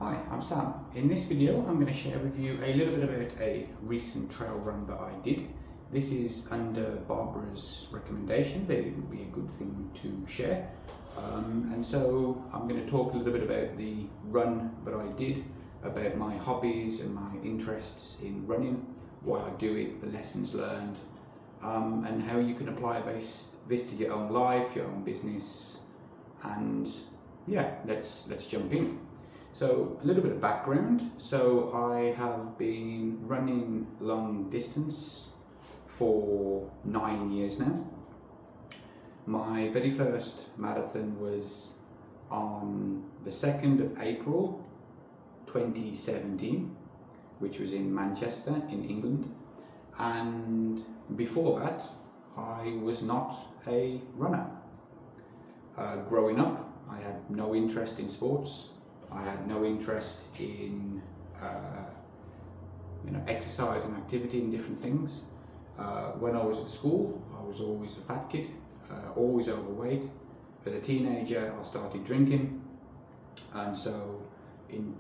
Hi, I'm Sam. In this video I'm going to share with you a little bit about a recent trail run that I did. This is under Barbara's recommendation that it would be a good thing to share. And so I'm going to talk a little bit about the run that I did, about my hobbies and my interests in running, why I do it, the lessons learned, and how you can apply this to your own life, your own business, and yeah, let's jump in. So a little bit of background. So I have been running long distance for 9 years now. My very first marathon was on the 2nd of April 2017, which was in Manchester in England. And before that, I was not a runner. Growing up, I had no interest in sports. I had no interest in exercise and activity and different things. When I was at school, I was always a fat kid, always overweight. As a teenager, I started drinking, and so in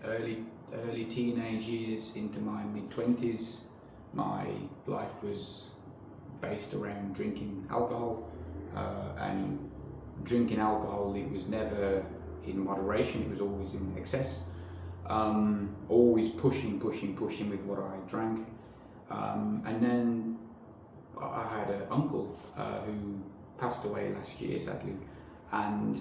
early teenage years into my mid-20s, my life was based around drinking alcohol, and drinking alcohol, it was never in moderation, it was always in excess. Always pushing with what I drank. And then I had an uncle who passed away last year, sadly, and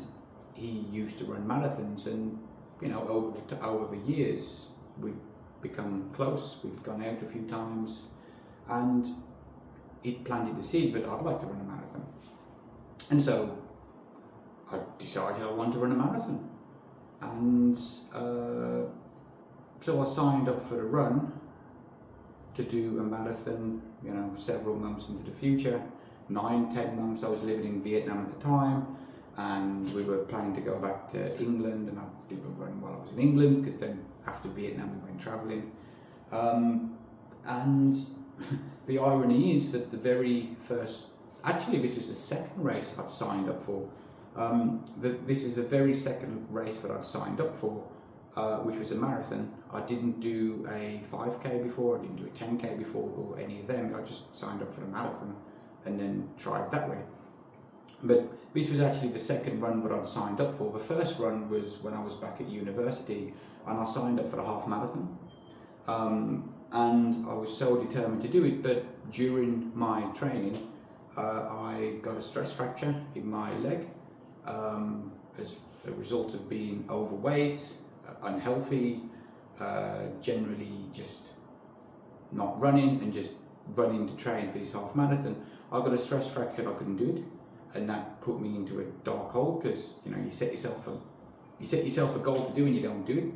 he used to run marathons, and over the years we'd become close, we'd gone out a few times, and it planted the seed that I'd like to run a marathon. And so I decided I wanted to run a marathon, and so I signed up for the run to do a marathon, several months into the future. 9-10 months. I was living in Vietnam at the time, and we were planning to go back to England, and I'd do a run while I was in England, because then after Vietnam we went travelling. And the irony is that the very first, actually this was the second race I'd signed up for. This is the very second race that I'd signed up for, which was a marathon. I didn't do a 5k before, I didn't do a 10k before, or any of them. I just signed up for the marathon and then tried that way. But this was actually the second run that I'd signed up for. The first run was when I was back at university, and I signed up for the half marathon. And I was so determined to do it, but during my training, I got a stress fracture in my leg. As a result of being overweight, unhealthy, generally just not running and just running to train for this half marathon. I got a stress fracture, I couldn't do it, and that put me into a dark hole, because you set yourself a goal to do and you don't do it,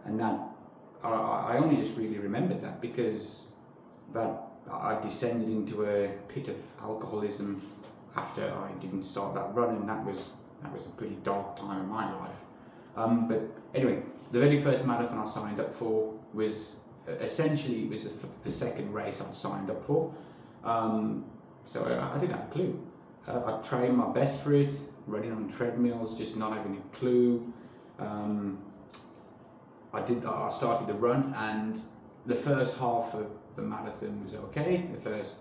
and that I only just really remembered that because that I descended into a pit of alcoholism after I didn't start that run, and that was a pretty dark time in my life. But anyway, the very first marathon I signed up for was essentially the second race I signed up for. So I didn't have a clue. I trained my best for it, running on treadmills, just not having a clue. I started the run, and the first half of the marathon was okay. The first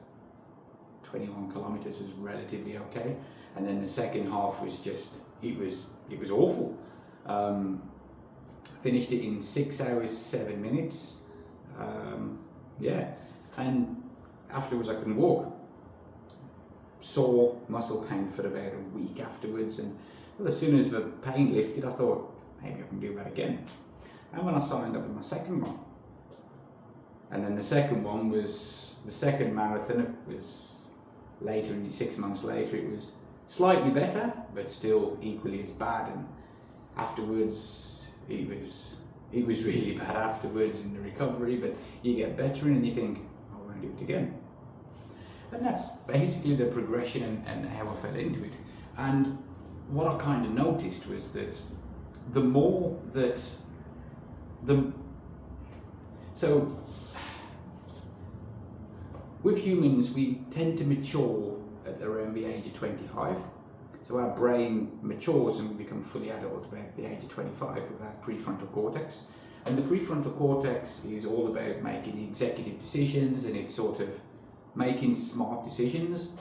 21 kilometers was relatively okay, and then the second half was just it was awful. Finished it in 6 hours 7 minutes. And afterwards I couldn't walk. Sore muscle pain for about a week afterwards, and as soon as the pain lifted, I thought maybe I can do that again. And when I signed up for my second one, and then the second one was the second marathon. It was later, 6 months later. It was slightly better, but still equally as bad. And afterwards, it was really bad afterwards in the recovery. But you get better, and you think, I want to do it again. And that's basically the progression and how I fell into it. And what I kind of noticed was that the more that so with humans, we tend to mature at around the age of 25. So our brain matures and we become fully adult about the age of 25 with our prefrontal cortex. And the prefrontal cortex is all about making executive decisions, and it's sort of making smart decisions.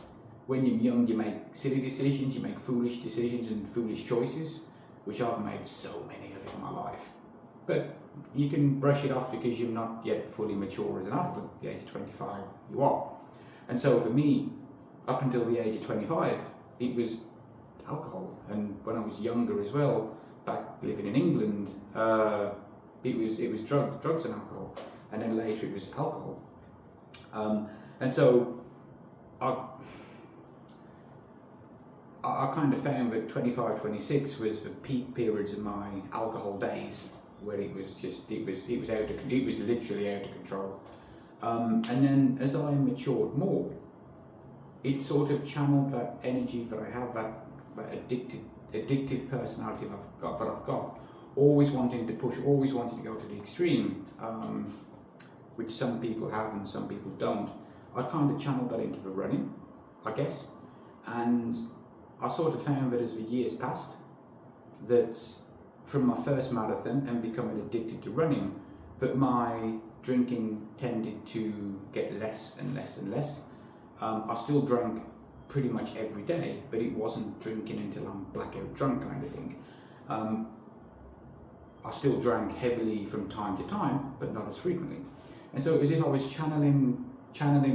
When you're young, you make silly decisions, you make foolish decisions and foolish choices, which I've made so many of in my life. But you can brush it off because you're not yet fully mature as an adult. At the age of 25, you are. And so for me, up until the age of 25, it was alcohol. And when I was younger as well, back living in England, it was drugs and alcohol, and then later it was alcohol. And so I kind of found that 25, 26 was the peak periods of my alcohol days, where it was literally out of control. And then as I matured more, it sort of channeled that energy that I have, that addictive personality that I've got, always wanting to push, always wanting to go to the extreme, which some people have and some people don't. I kind of channeled that into the running, I guess, and I sort of found that as the years passed, that from my first marathon and becoming addicted to running, that my drinking tended to get less and less and less. I still drank pretty much every day, but it wasn't drinking until I'm blackout drunk kind of thing. I still drank heavily from time to time, but not as frequently. And so it was as if I was channeling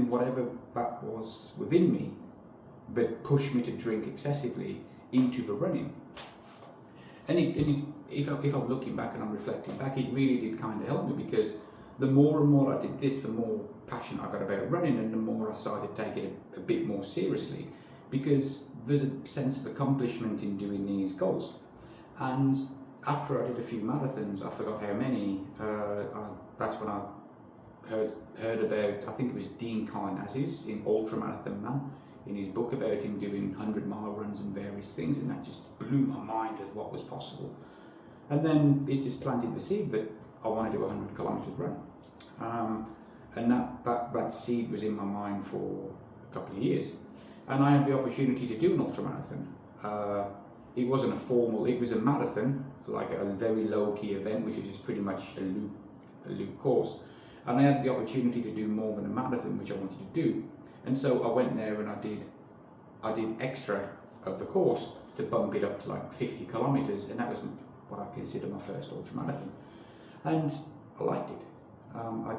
whatever that was within me, but pushed me to drink excessively into the running. And if I'm looking back and I'm reflecting back, it really did kind of help me, because the more and more I did this, the more passionate I got about running, and the more I started taking it a bit more seriously, because there's a sense of accomplishment in doing these goals. And after I did a few marathons, I forgot how many, that's when I heard about, I think it was Dean Karnazes in Ultramarathon Man, in his book about him doing 100-mile runs and various things, and that just blew my mind at what was possible. And then it just planted the seed that I want to do a 100 kilometers run. And that seed was in my mind for a couple of years. And I had the opportunity to do an ultramarathon. It wasn't a formal, it was a marathon, like a very low-key event, which is just pretty much a loop course. And I had the opportunity to do more than a marathon, which I wanted to do. And so I went there and I did extra of the course to bump it up to like 50 kilometers, and that was what I consider my first ultramarathon. And I liked it. I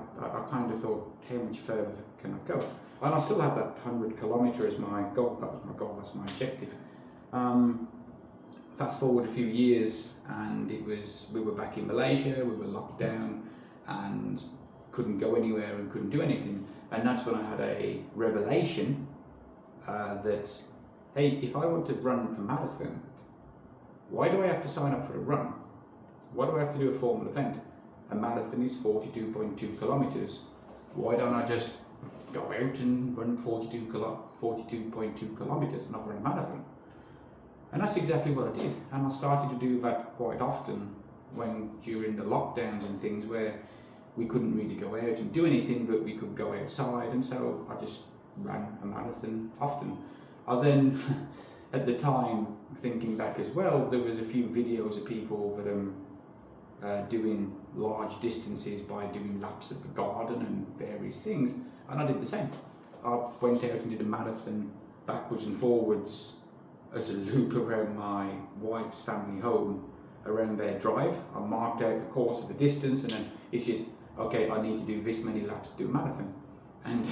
kind of thought, how much further can I go? And I still had that 100 kilometer as my goal. That was my goal, that's my objective. Fast forward a few years, and we were back in Malaysia, we were locked down and couldn't go anywhere and couldn't do anything. And that's when I had a revelation that, hey, if I want to run a marathon, why do I have to sign up for a run? Why do I have to do a formal event? A marathon is 42.2 kilometers. Why don't I just go out and run 42.2 kilometers and not run a marathon? And that's exactly what I did. And I started to do that quite often during the lockdowns and things, where we couldn't really go out and do anything, but we could go outside. And so I just ran a marathon often. I then, at the time, thinking back as well, there was a few videos of people that doing large distances by doing laps of the garden and various things, and I did the same. I went out and did a marathon backwards and forwards as a loop around my wife's family home, around their drive. I marked out the course of the distance, and then it's just, okay, I need to do this many laps to do a marathon. And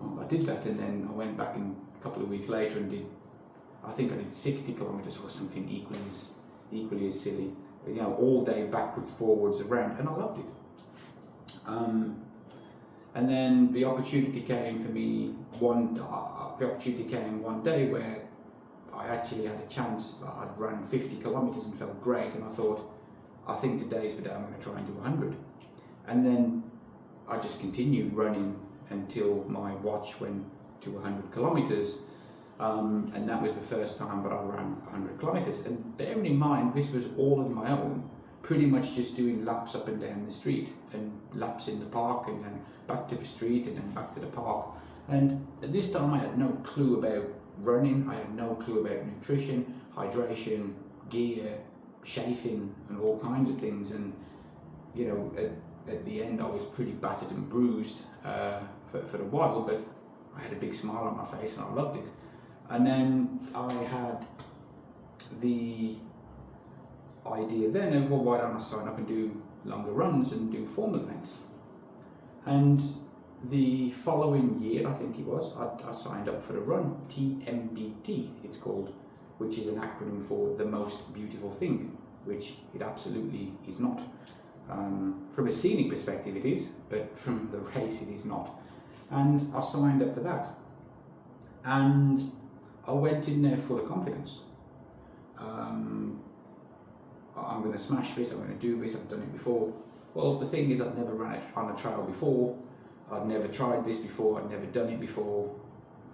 well, I did that, and then I went back a couple of weeks later and I think I did 60 kilometers or something equally as silly. You know, all day backwards, forwards, around, and I loved it. And then the opportunity came for me one day where I actually had a chance. I'd run 50 kilometers and felt great, and I thought, I think today's the day I'm going to try and do 100. And then I just continued running until my watch went to 100 kilometers. And that was the first time that I ran 100 kilometers. And bearing in mind, this was all on my own, pretty much just doing laps up and down the street, and laps in the park, and then back to the street, and then back to the park. And at this time I had no clue about running. I had no clue about nutrition, hydration, gear, chafing, and all kinds of things. And you know, at the end, I was pretty battered and bruised for a while, but I had a big smile on my face and I loved it. And then I had the idea then of, well, why don't I sign up and do longer runs and do formal lengths? And the following year, I think it was, I signed up for a run, TMBT it's called, which is an acronym for the most beautiful thing, which it absolutely is not. From a scenic perspective it is, but from the race it is not. And I signed up for that. And I went in there full of confidence. I'm going to smash this, I'm going to do this, I've done it before. Well, the thing is, I'd never run on a trail before, I'd never tried this before, I'd never done it before,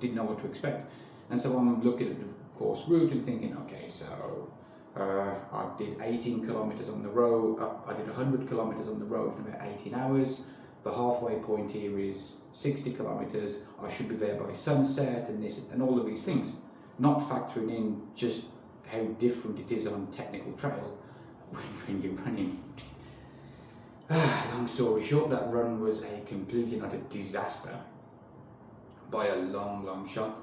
didn't know what to expect. And so I'm looking at the course route and thinking, okay, so I did 18 kilometers on the road, I did 100 kilometers on the road in about 18 hours. The halfway point here is 60 kilometers, I should be there by sunset, and this and all of these things. Not factoring in just how different it is on technical trail when you're running. Long story short, that run was a complete and utter disaster by a long shot.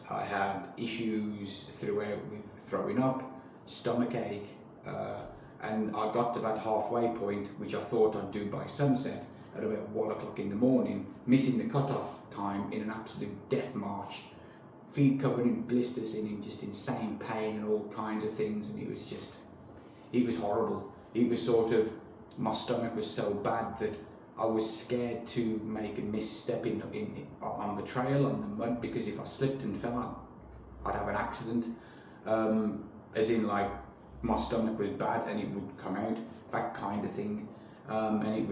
I had issues throughout with throwing up, stomach ache, and I got to that halfway point, which I thought I'd do by sunset at about 1 o'clock in the morning, missing the cutoff time in an absolute death march, feet covered in blisters and in just insane pain and all kinds of things, and it was horrible. It was sort of, my stomach was so bad that I was scared to make a misstep on the trail, on the mud, because if I slipped and fell, I'd have an accident. As in, like, my stomach was bad and it would come out, that kind of thing. And it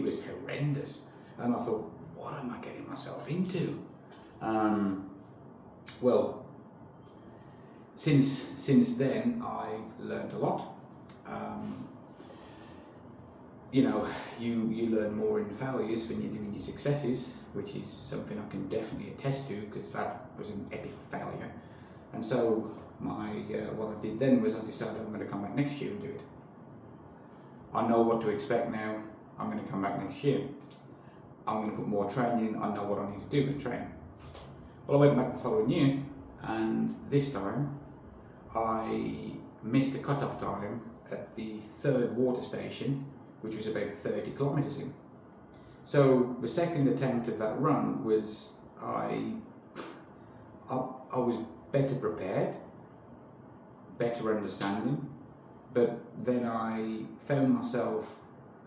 was horrendous. And I thought, what am I getting myself into? Well, since then, I've learned a lot. You know, you learn more in failures than you do in your successes, which is something I can definitely attest to, because that was an epic failure. And so what I did then was I decided I'm going to come back next year and do it. I know what to expect now. I'm going to come back next year. I'm going to put more training in. I know what I need to do with train. Well, I went back the following year, and this time I missed the cutoff time at the third water station, which was about 30 kilometers in. So the second attempt at that run was, I was better prepared, better understanding, but then I found myself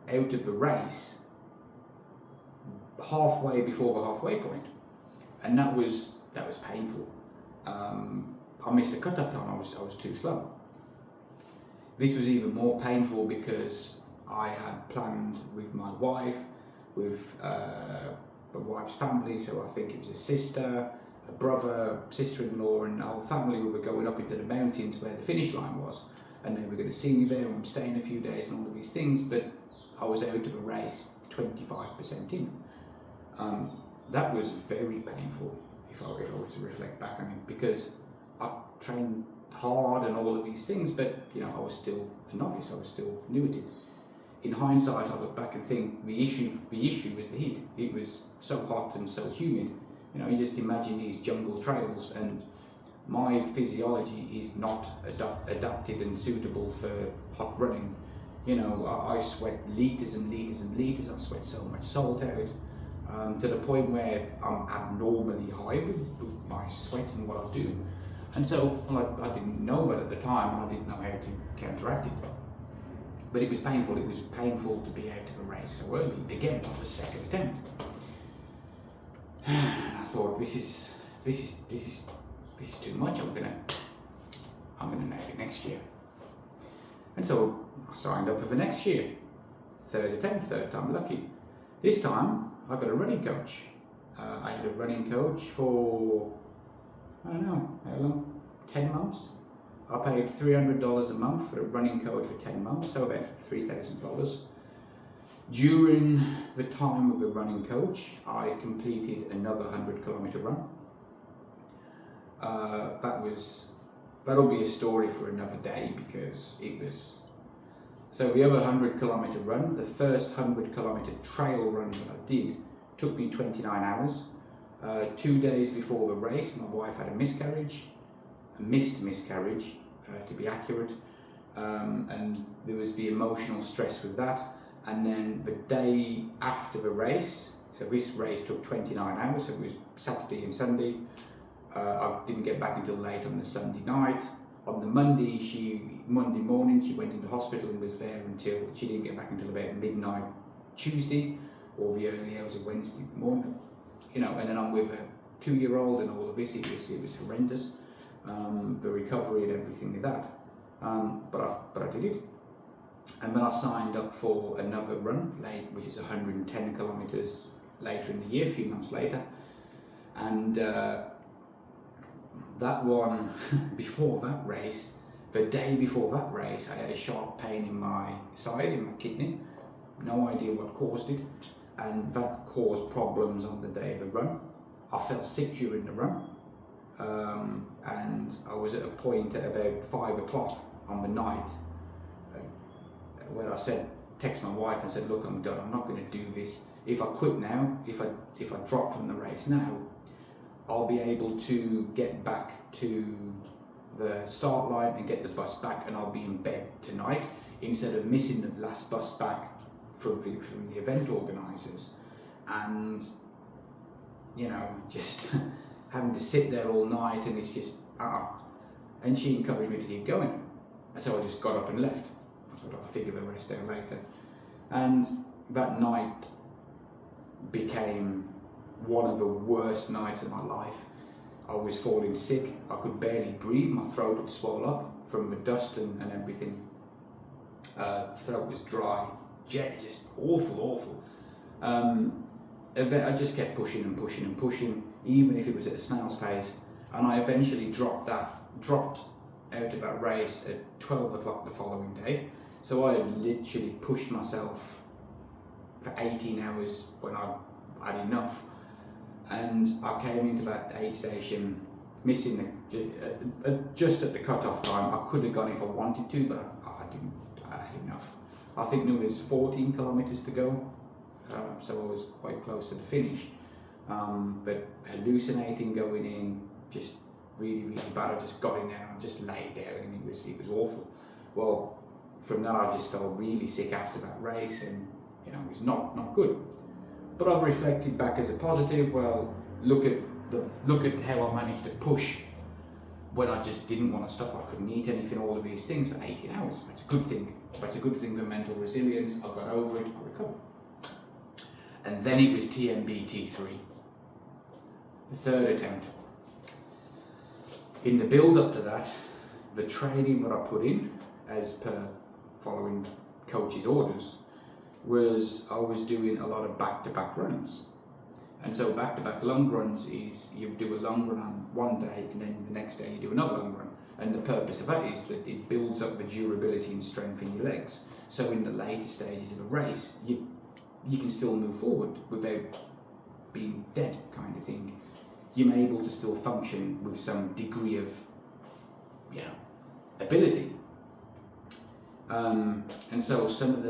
out of the race halfway before the halfway point, and that was painful. I missed a cutoff time. I was too slow. This was even more painful because I had planned with my wife, with my wife's family, so I think it was a sister, a brother, sister-in-law, and the whole family. We were going up into the mountains where the finish line was, and they were going to see me there. I'm staying a few days and all of these things, but I was out of a race 25% in. That was very painful if I were to reflect back. I mean, because I trained hard and all of these things, but you know, I was still a novice. I was still new at it. In hindsight, I look back and think the issue was the heat. It was so hot and so humid. You know, you just imagine these jungle trails, and my physiology is not adapted and suitable for hot running. You know, I sweat liters and liters and liters. I sweat so much salt out, to the point where I'm abnormally high with my sweat and what I do. And so, well, I didn't know that at the time, and I didn't know how to counteract it. But it was painful. It was painful to be out of a race so early. Again, on the second attempt. And I thought, this is too much. I'm gonna nail it next year. And so I signed up for the next year. Third attempt, third time lucky. This time I got a running coach. I had a running coach for, I don't know how long, 10 months. I paid $300 a month for a running coach for 10 months, so about $3,000. During the time of the running coach, I completed another 100-kilometer run. That'll be a story for another day, because it was. So the other 100-kilometer run, the first 100-kilometer trail run that I did, took me 29 hours. 2 days before the race, my wife had a missed miscarriage, to be accurate, and there was the emotional stress with that. And then the day after the race, so this race took 29 hours, so it was Saturday and Sunday. I didn't get back until late on the Sunday night. On the Monday morning, she went into hospital and was there until, she didn't get back until about midnight Tuesday, or the early hours of Wednesday morning. And then I'm with a 2-year-old and all of this, it was horrendous. The recovery and everything with that. But I did it. And then I signed up for another run, which is 110 kilometers later in the year, a few months later. And that one, before that race, the day before that race, I had a sharp pain in my side, in my kidney. No idea what caused it. And that caused problems on the day of the run. I felt sick during the run. And I was at a point at about 5 o'clock on the night where I text my wife and said, look, I'm done, I'm not going to do this. If I quit now, if I drop from the race now, I'll be able to get back to the start line and get the bus back, and I'll be in bed tonight, instead of missing the last bus back from the event organisers, and just having to sit there all night, and it's just and she encouraged me to keep going, and so I just got up and left. I thought I'll figure the rest out later. And that night became one of the worst nights of my life. I was falling sick, I could barely breathe, my throat had swelled up from the dust and everything. Throat was dry, just awful. I just kept pushing and pushing, even if it was at a snail's pace, and I eventually dropped out of that race at 12 o'clock the following day. So I had literally pushed myself for 18 hours when I had enough. And I came into that aid station missing just at the cut-off time. I could have gone if I wanted to, but I didn't. I had enough. I think there was 14 kilometers to go, so I was quite close to the finish. But hallucinating going in, just really bad. I just got in there and I just lay there, and it was awful. Well, from that I just felt really sick after that race, and it was not good. But I've reflected back as a positive. Well, look at how I managed to push when I just didn't want to stop. I couldn't eat anything, all of these things for 18 hours. That's a good thing. That's a good thing for mental resilience. I got over it, I recovered. And then it was TMBT3, the third attempt. In the build up to that, the training that I put in, as per following coach's orders, was I was doing a lot of back-to-back runs. And so back-to-back long runs is you do a long run on one day, and then the next day you do another long run. And the purpose of that is that it builds up the durability and strength in your legs. So in the later stages of a race, you can still move forward without being dead, kind of thing. You're able to still function with some degree of, ability. And so some of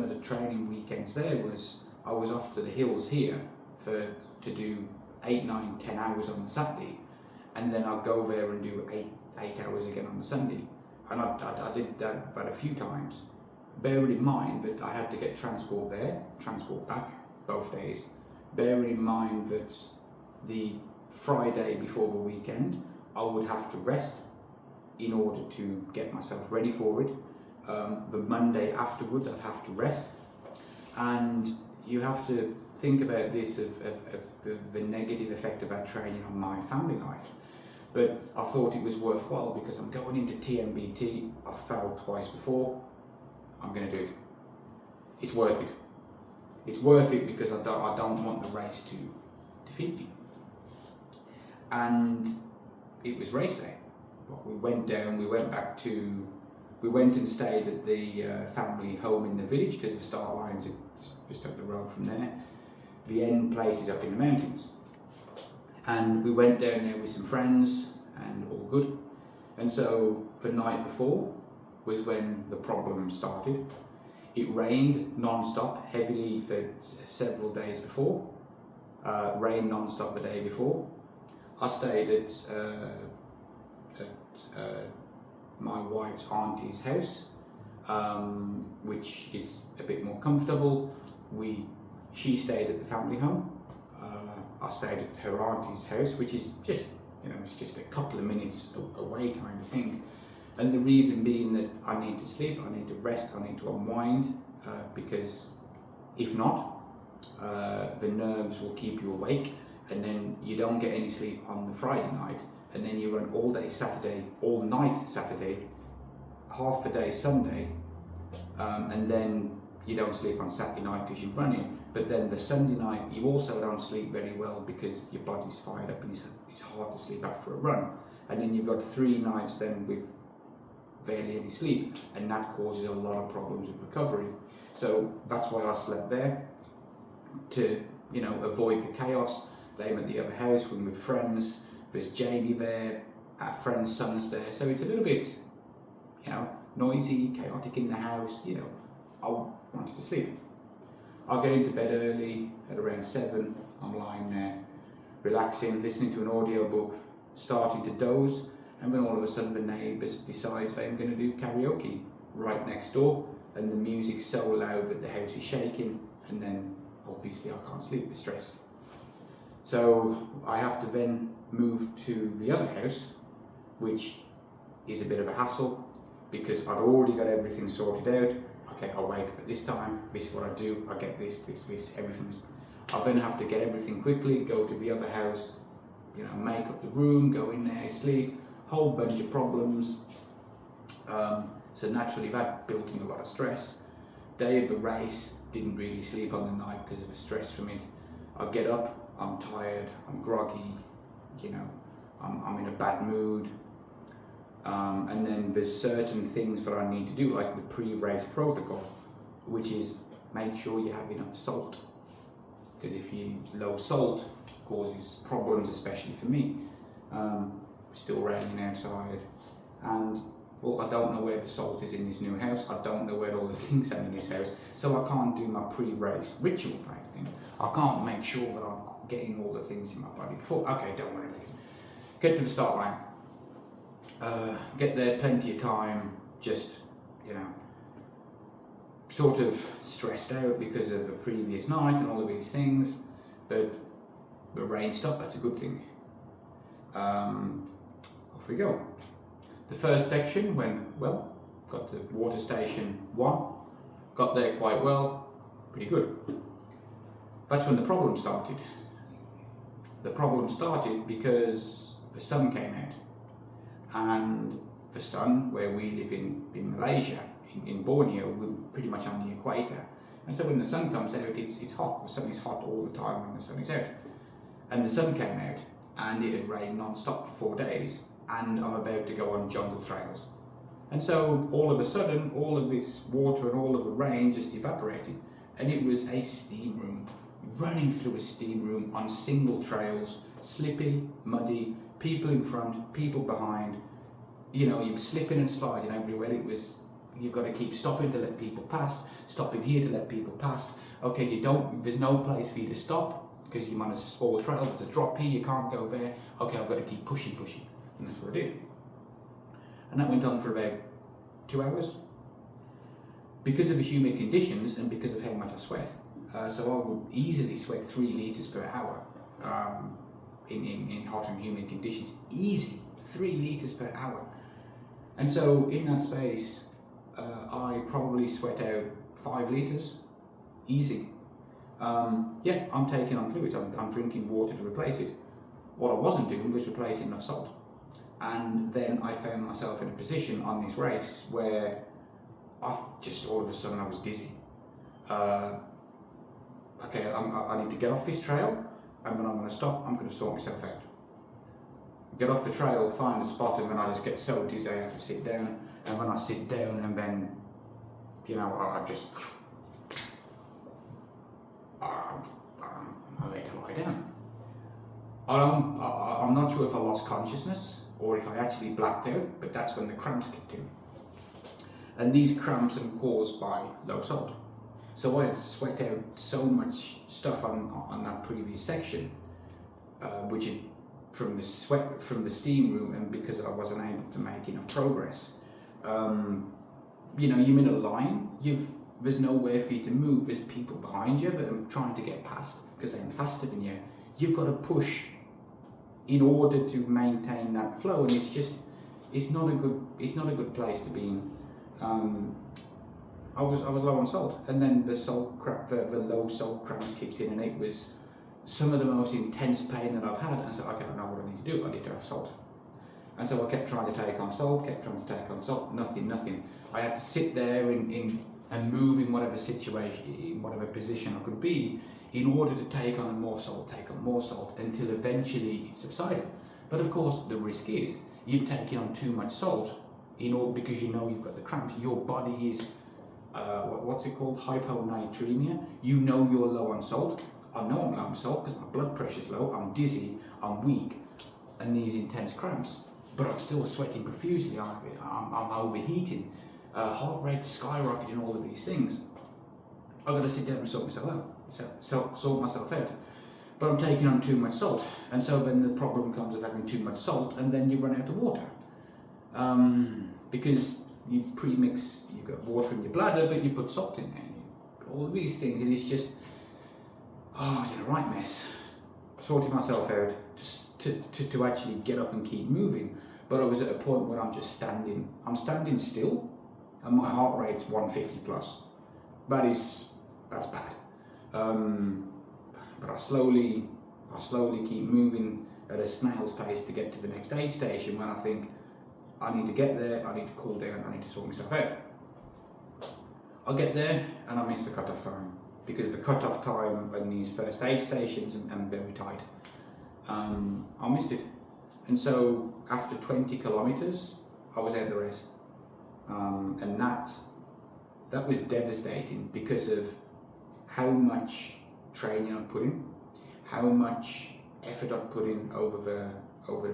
the training weekends there was I was off to the hills here to do 8, 9, 10 hours on the Saturday, and then I'd go there and do 8 hours again on the Sunday, and I did that a few times. Bearing in mind that I had to get transport there, transport back both days. Bearing in mind that the Friday before the weekend I would have to rest in order to get myself ready for it. The Monday afterwards I'd have to rest, and you have to think about this of the negative effect of that training on my family life. But I thought it was worthwhile because I'm going into TMBT. I've failed twice before. I'm going to do it. It's worth it. It's worth it because I don't want the race to defeat me. And it was race day. We went down. We went and stayed at the family home in the village because the start lines had just up the road from there. The end place is up in the mountains. And we went down there with some friends and all good. And so the night before was when the problem started. It rained non-stop, heavily for several days before. Rained non-stop the day before. I stayed at my wife's auntie's house, which is a bit more comfortable. She stayed at the family home. I stayed at her auntie's house, which is just, it's just a couple of minutes away kind of thing. And the reason being that I need to sleep, I need to rest, I need to unwind, because if not, the nerves will keep you awake, and then you don't get any sleep on the Friday night, and then you run all day Saturday, all night Saturday, half a day Sunday, and then you don't sleep on Saturday night because you're running. But then the Sunday night you also don't sleep very well because your body's fired up and it's hard to sleep after a run. And then you've got 3 nights then with barely any sleep, and that causes a lot of problems with recovery. So that's why I slept there, to avoid the chaos. Them at the other house when we're friends. There's Jamie there, our friend's son's there, so it's a little bit noisy, chaotic in the house. I wanted to sleep. I'll get into bed early at around 7. I'm lying there relaxing, listening to an audiobook, starting to doze, and then all of a sudden the neighbours decides that I'm going to do karaoke right next door, and the music's so loud that the house is shaking, and then obviously I can't sleep with stress. So I have to then move to the other house, which is a bit of a hassle because I'd already got everything sorted out. Okay, I wake up at this time, this is what I do, I get this, everything's. I then have to get everything quickly, go to the other house, make up the room, go in there, sleep, whole bunch of problems. So naturally that built in a lot of stress. Day of the race, didn't really sleep on the night because of the stress from it. I get up, I'm tired, I'm groggy, I'm in a bad mood. And then there's certain things that I need to do, like the pre-race protocol, which is make sure you have enough salt. Because if you low salt, causes problems, especially for me. Still raining outside, and I don't know where the salt is in this new house. I don't know where all the things are in this house, so I can't do my pre-race ritual kind of thing. I can't make sure that I'm getting all the things in my body before. Okay, don't worry about it. Get to the start line. Get there plenty of time. Just sort of stressed out because of the previous night and all of these things, but the rain stopped. That's a good thing. Off we go. The first section went well. Got to water station 1. Got there quite well. Pretty good. That's when the problem started. The problem started because the sun came out, and the sun, where we live in Malaysia, in Borneo, we're pretty much on the equator, and so when the sun comes out, it's hot. The sun is hot all the time when the sun is out, and the sun came out, and it had rained non-stop for 4 days, and I'm about to go on jungle trails, and so all of a sudden, all of this water and all of the rain just evaporated, and it was a steam room. Running through a steam room on single trails, slippy, muddy, people in front, people behind, you're slipping and sliding everywhere. You've got to keep stopping to let people pass, stopping here to let people pass. Okay, there's no place for you to stop because you're on a small trail, there's a drop here, you can't go there. Okay, I've got to keep pushing, and that's what I did. And that went on for about 2 hours because of the humid conditions and because of how much I sweat. So I would easily sweat 3 litres per hour in hot and humid conditions. Easy, 3 litres per hour. And so in that space, I probably sweat out 5 litres, easy. I'm taking on fluids, I'm drinking water to replace it. What I wasn't doing was replacing enough salt. And then I found myself in a position on this race where all of a sudden I was dizzy. Okay, I need to get off this trail, and then I'm going to stop, I'm going to sort myself out. Get off the trail, find a spot, and then I just get so dizzy I have to sit down, and when I sit down, and then, I just I'm going to lie down. I'm not sure if I lost consciousness or if I actually blacked out, but that's when the cramps kicked in. And these cramps are caused by low salt. So I had sweat out so much stuff on that previous section, which is from the sweat from the steam room, and because I wasn't able to make enough progress. You're in a line, there's nowhere for you to move, there's people behind you that are trying to get past because they're faster than you. You've got to push in order to maintain that flow, and it's not a good place to be in. I was low on salt, and then the low salt cramps kicked in, and it was some of the most intense pain that I've had. And I said, okay, I know what I need to do. I need to have salt. And so I kept trying to take on salt, nothing. I had to sit there and move in whatever situation, in whatever position I could be, in order to take on more salt, until eventually it subsided. But of course, the risk is you taking on too much salt because you know you've got the cramps. Your body is what's it called? Hyponatremia. You know you're low on salt. I know I'm low on salt because my blood pressure's low. I'm dizzy. I'm weak, and these intense cramps. But I'm still sweating profusely. I'm overheating. Heart rate skyrocketing. All of these things. I've got to sit down and sort myself out. Sort myself out. But I'm taking on too much salt, and so then the problem comes of having too much salt, and then you run out of water. Because you premix, you've got water in your bladder, but you put salt in there, all of these things, and it's just, I was in a right mess. Sorting myself out to actually get up and keep moving, but I was at a point where I'm standing still, and my heart rate's 150 plus. That's bad. But I slowly keep moving at a snail's pace to get to the next aid station when I think, I need to get there, I need to cool down, I need to sort myself out. I get there and I miss the cut-off time, because the cut-off time on these first aid stations are very tight. I missed it. And so after 20 kilometers, I was out the race. And that was devastating because of how much training I'd put in, how much effort I'd put in over the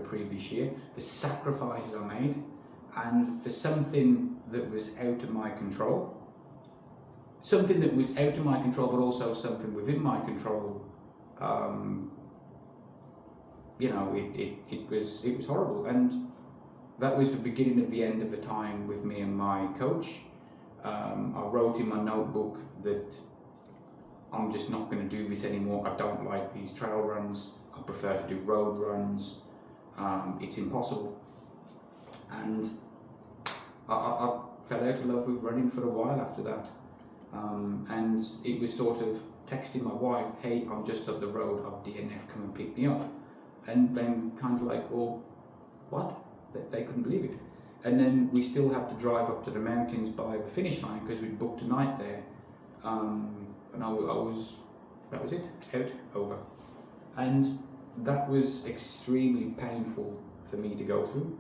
previous year, the sacrifices I made, and for something that was out of my control, but also something within my control. It was horrible, and that was the beginning of the end of the time with me and my coach. I wrote in my notebook that I'm just not going to do this anymore. I don't like these trail runs. I prefer to do road runs. It's impossible. And I fell out of love with running for a while after that. And it was sort of texting my wife, hey, I'm just up the road, I've DNF, come and pick me up. And then kind of like, well, what? They couldn't believe it. And then we still had to drive up to the mountains by the finish line because we'd booked a night there. And that was it, out, over. And that was extremely painful for me to go through.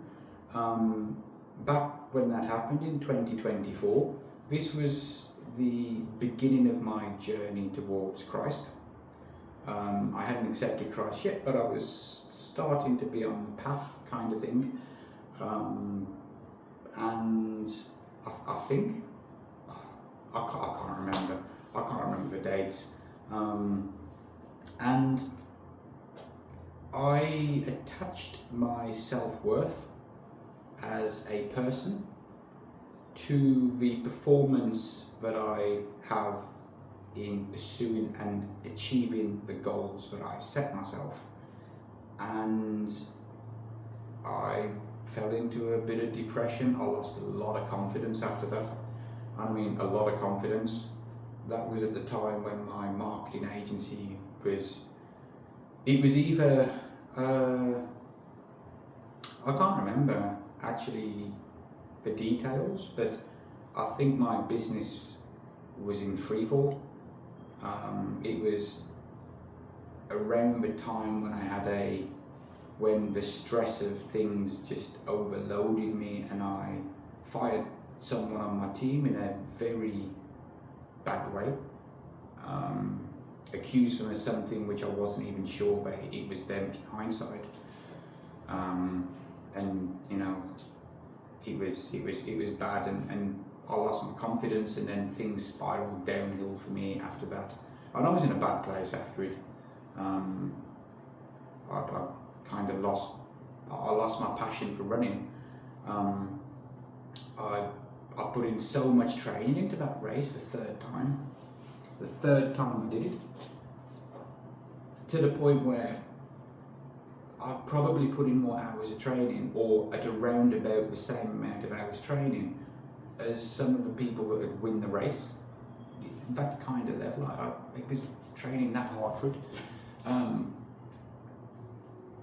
Back when that happened in 2024, this was the beginning of my journey towards Christ. I hadn't accepted Christ yet, but I was starting to be on the path, kind of thing. And I think, I can't remember the dates. And I attached my self-worth as a person to the performance that I have in pursuing and achieving the goals that I set myself. And I fell into a bit of depression. I lost a lot of confidence after that. I mean, a lot of confidence. That was at the time when my marketing agency was either, I can't remember actually the details, but I think my business was in freefall. It was around the time when the stress of things just overloaded me, and I fired someone on my team in a very bad way. accuse them as something which I wasn't even sure that it was them in hindsight. And you know, it was bad, and I lost my confidence, and then things spiraled downhill for me after that. And I was in a bad place after it. I kind of lost my passion for running. I put in so much training into that race the third time. The third time I did it, to the point where I probably put in more hours of training, or at around about the same amount of hours training as some of the people that would win the race. That kind of level, I was training that hard for it.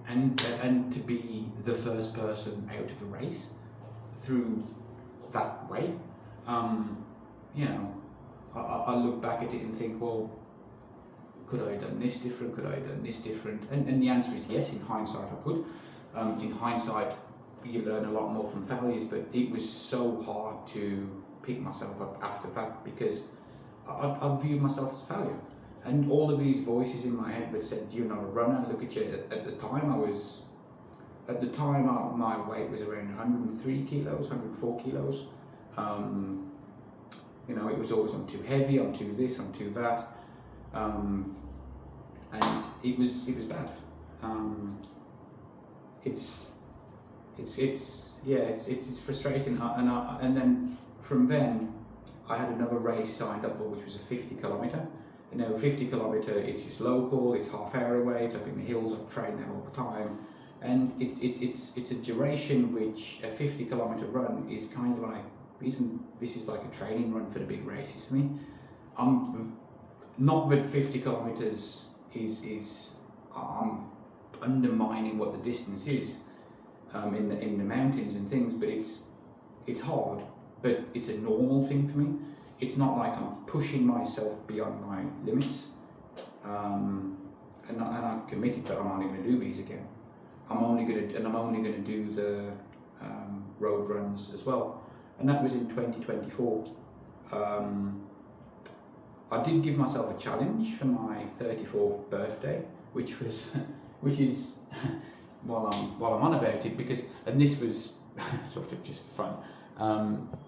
And to be the first person out of a race through that way, you know, I look back at it and think, well, could I have done this different? Could I have done this different? And the answer is yes. In hindsight, I could. In hindsight, you learn a lot more from failures, but it was so hard to pick myself up after that, because I viewed myself as a failure. And all of these voices in my head that said, "You're not a runner. Look at you." At the time, my weight was around 103 kilos, 104 kilos. You know, it was always, I'm too heavy, I'm too this, I'm too that. And it was bad. It's frustrating. And then from then, I had another race signed up for, which was a 50 kilometre. You know, 50 kilometre, it's just local, it's half hour away, it's up in the hills, I've trained there all the time. And it's a duration which a 50 kilometre run is kind of like, this is like a training run for the big races for me. Not that 50 kilometres is undermining what the distance is in the mountains and things, but it's hard, but it's a normal thing for me. It's not like I'm pushing myself beyond my limits, and I'm committed that I'm only going to do these again. I'm only going to do the road runs as well, and that was in 2024. I did give myself a challenge for my 34th birthday, which is while I'm on about it, because, and this was sort of just fun.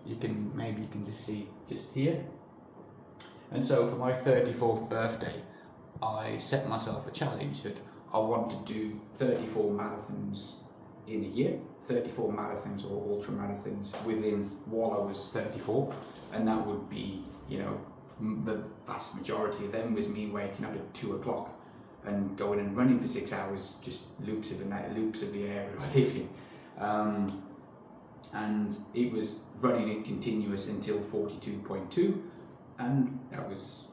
You can just see just here. And so for my 34th birthday, I set myself a challenge that I want to do 34 marathons in a year, 34 marathons or ultra marathons while I was 34, and that would be, you know, the vast majority of them was me waking up at 2 o'clock and going and running for 6 hours, just loops of the area I live in. And it was running it continuous until 42.2, and that was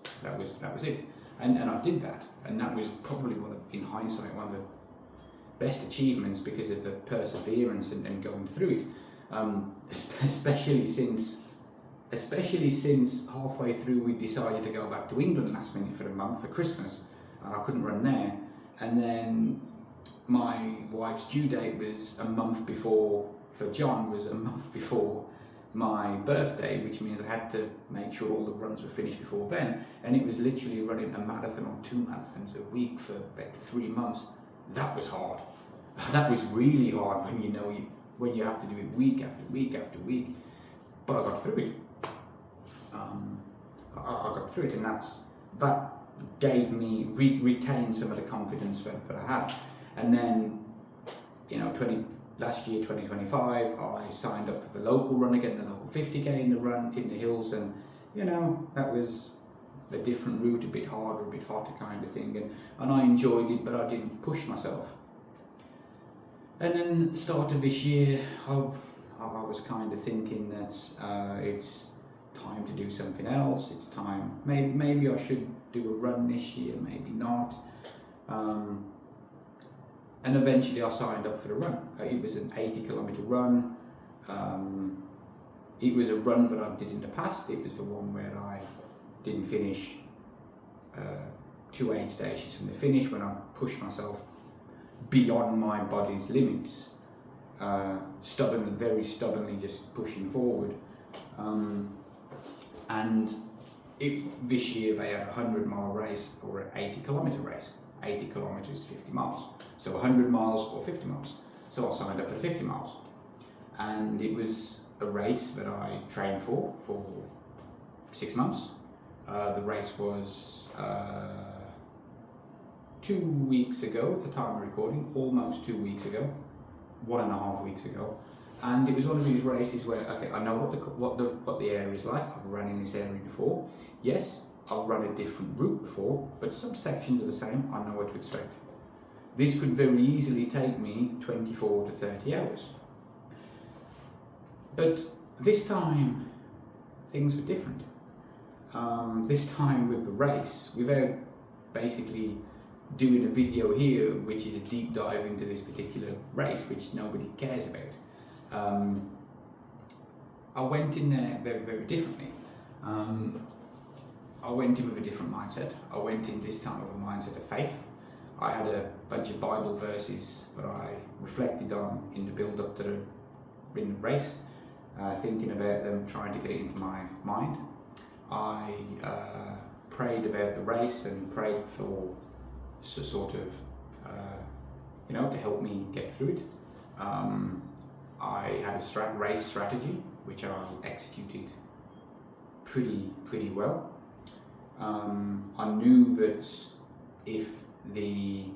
it. And I did that, and that was probably in hindsight, one of the best achievements, because of the perseverance and going through it. Especially since halfway through we decided to go back to England last minute for a month for Christmas, and I couldn't run there. And then my wife's due date was a month before my birthday, which means I had to make sure all the runs were finished before then. And it was literally running a marathon or 2 marathons a week for about 3 months. That was hard. That was really hard when you have to do it week after week after week. But I got through it. I got through it, and that gave me retained some of the confidence that I had. And then, you know, last year, 2025, I signed up for the local run again, the local 50k in the hills, and you know, that was a different route, a bit harder kind of thing, and I enjoyed it, but I didn't push myself. And then at the start of this year, I was kind of thinking that it's time to do something else. It's time, maybe I should do a run this year, maybe not. And eventually I signed up for the run. It was an 80 kilometre run. It was a run that I did in the past. It was the one where I didn't finish 2 aid stations from the finish, when I pushed myself beyond my body's limits, very stubbornly just pushing forward. And This year they had a 100-mile race or an 80-kilometre race. 80 kilometres, 50 miles. So 100 miles or 50 miles. So I signed up for the 50 miles. And it was a race that I trained for 6 months. The race was 2 weeks ago at the time of recording, almost 2 weeks ago, 1.5 weeks ago. And it was one of these races where, okay, I know what the area is like. I've run in this area before. Yes, I've run a different route before, but some sections are the same. I know what to expect. This could very easily take me 24 to 30 hours. But this time, things were different. This time with the race, without basically doing a video here, which is a deep dive into this particular race, which nobody cares about. I went in there very, very differently. I went in with a different mindset. I went in this time with a mindset of faith. I had a bunch of Bible verses that I reflected on in the build-up to the race, thinking about them, trying to get it into my mind. I prayed about the race and prayed for sort of, to help me get through it. I had a race strategy which I executed pretty well. I knew that if the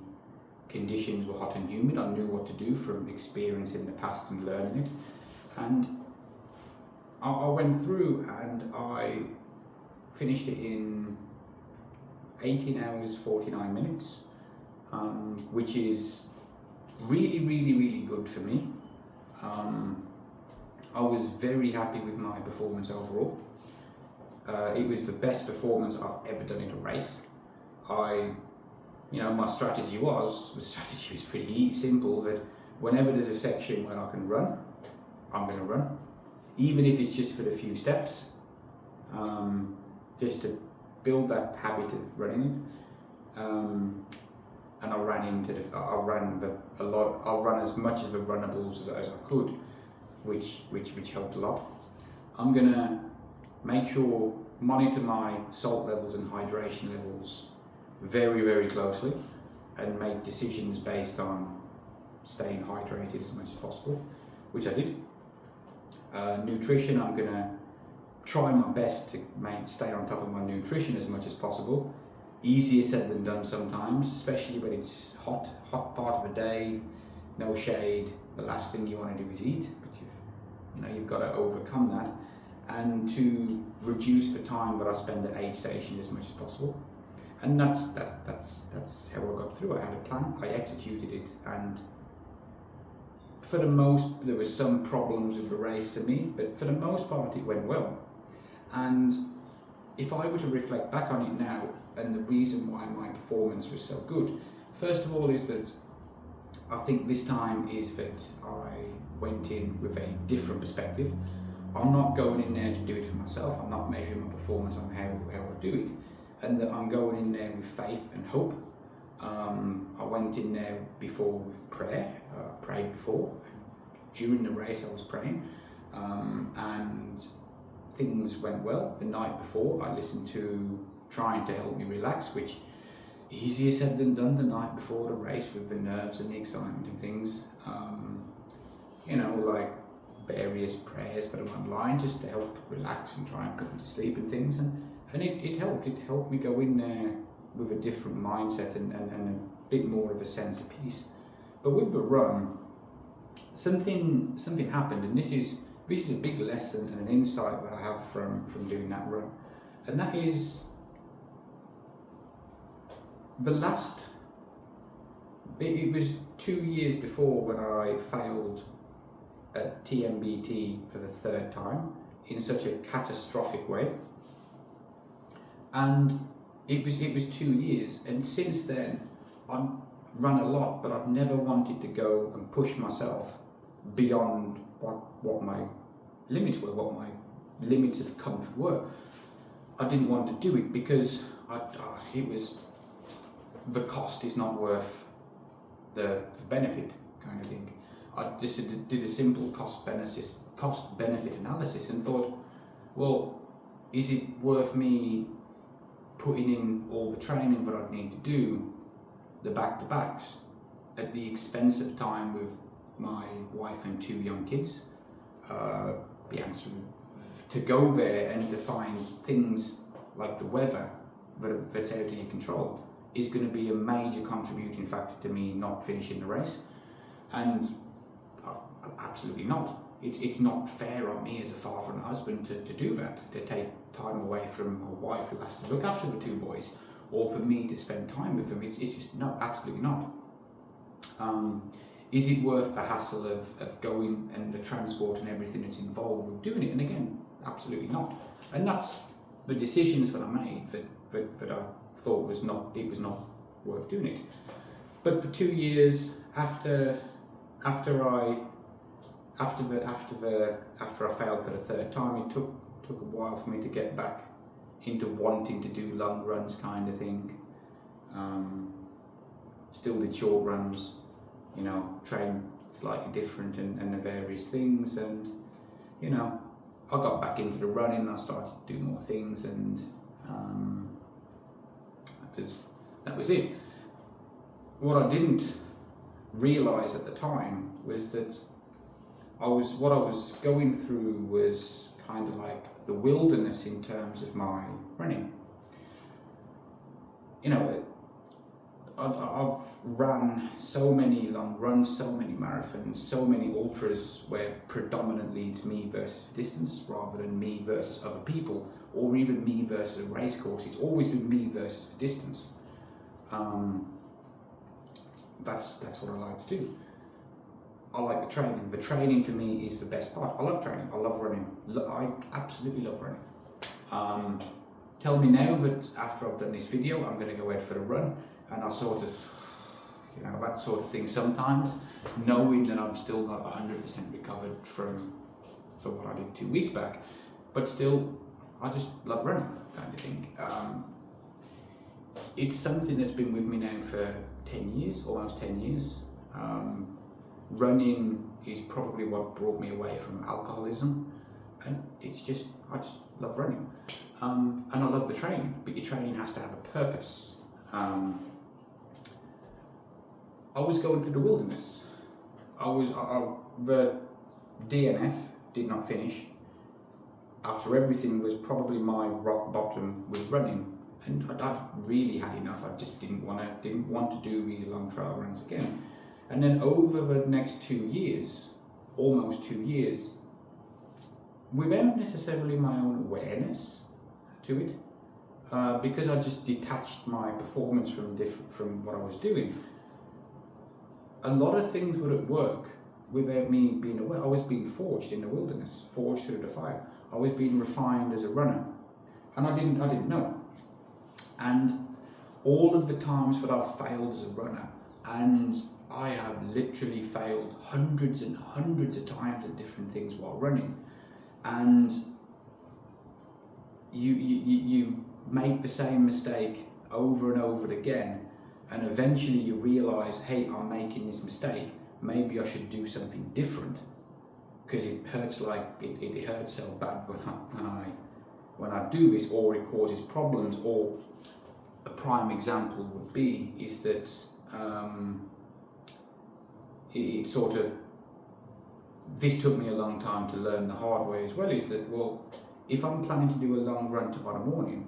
conditions were hot and humid, I knew what to do from experience in the past and learning it. And I went through and I finished it in 18 hours 49 minutes, which is really good for me. I was very happy with my performance overall. It was the best performance I've ever done in a race. My strategy was pretty simple, that whenever there's a section where I can run, I'm going to run, even if it's just for the few steps, just to build that habit of running it. And I ran as much of the runnables as I could, which helped a lot. I'm gonna monitor my salt levels and hydration levels very closely, and make decisions based on staying hydrated as much as possible, which I did. Nutrition, I'm gonna try my best to stay on top of my nutrition as much as possible. Easier said than done sometimes, especially when it's hot part of the day, no shade. The last thing you want to do is eat, but you've got to overcome that, and to reduce the time that I spend at aid stations as much as possible. And that's how I got through. I had a plan, I executed it, and for the most, there were some problems with the race for me, but for the most part it went well. And if I were to reflect back on it now, and the reason why my performance was so good, first of all, is that I think this time is that I went in with a different perspective. I'm not going in there to do it for myself. I'm not measuring my performance on how I do it, and that I'm going in there with faith and hope. I went in there before with prayer. I prayed before. During the race I was praying, and things went well. The night before I listened to Trying to Help Me Relax, which easier said than done the night before the race with the nerves and the excitement and things. Like various prayers that are online just to help relax and try and put me to sleep and things. And it helped. It helped me go in there with a different mindset and a bit more of a sense of peace. But with the run, something happened, and this is a big lesson and an insight that I have from doing that run. And that is it was 2 years before when I failed at TMBT for the third time in such a catastrophic way. And it was 2 years, and since then I've run a lot, but I've never wanted to go and push myself beyond what my limits were, what my limits of comfort were. I didn't want to do it because the cost is not worth the benefit kind of thing. I just did a simple cost benefit analysis and thought, well, is it worth me putting in all the training that I'd need to do, the back-to-backs, at the expense of time with my wife and 2 young kids? The answer, to go there and to find things like the weather that's out of your control, is going to be a major contributing factor to me not finishing the race. And absolutely not. It's not fair on me as a father and husband to do that, to take time away from my wife who has to look after the 2 boys, or for me to spend time with them. It's just, no, absolutely not. Is it worth the hassle of going and the transport and everything that's involved with doing it? And again, absolutely not. And that's the decisions that I made that I thought it was not worth doing it. But for 2 years after I failed for the 3rd time, it took a while for me to get back into wanting to do long runs, kind of thing. Still did short runs, you know, train slightly different and the various things, and you know, I got back into the running and I started to do more things, and that was it. What I didn't realise at the time was that what I was going through was kind of like the wilderness in terms of my running. You know, I've ran so many long runs, so many marathons, so many ultras where predominantly it's me versus the distance rather than me versus other people, or even me versus a race course. It's always been me versus the distance. That's what I like to do. I like the training. The training for me is the best part. I love training. I love running. I absolutely love running. Tell me now that after I've done this video, I'm going to go out for a run, and I sort of, you know, that sort of thing sometimes, knowing that I'm still not 100% recovered from what I did 2 weeks back, but still, I just love running, kind of thing. It's something that's been with me now for 10 years, almost 10 years. Running is probably what brought me away from alcoholism, and I just love running. And I love the training, but your training has to have a purpose. I was going through the wilderness. The DNF did not finish. After everything was probably my rock bottom with running, and I'd really had enough. I just didn't want to do these long trail runs again. And then over the next 2 years, almost 2 years, without necessarily my own awareness to it, because I just detached my performance from what I was doing. A lot of things would at work without me being aware. I was being forged in the wilderness, forged through the fire. I was being refined as a runner, and I didn't know. And all of the times that I've failed as a runner, and I have literally failed hundreds and hundreds of times at different things while running, and you make the same mistake over and over again, and eventually you realise, hey, I'm making this mistake, maybe I should do something different, because it hurts it hurts so bad when I do this, or it causes problems. Or a prime example would be is that this took me a long time to learn the hard way as well, is that, well, if I'm planning to do a long run tomorrow morning,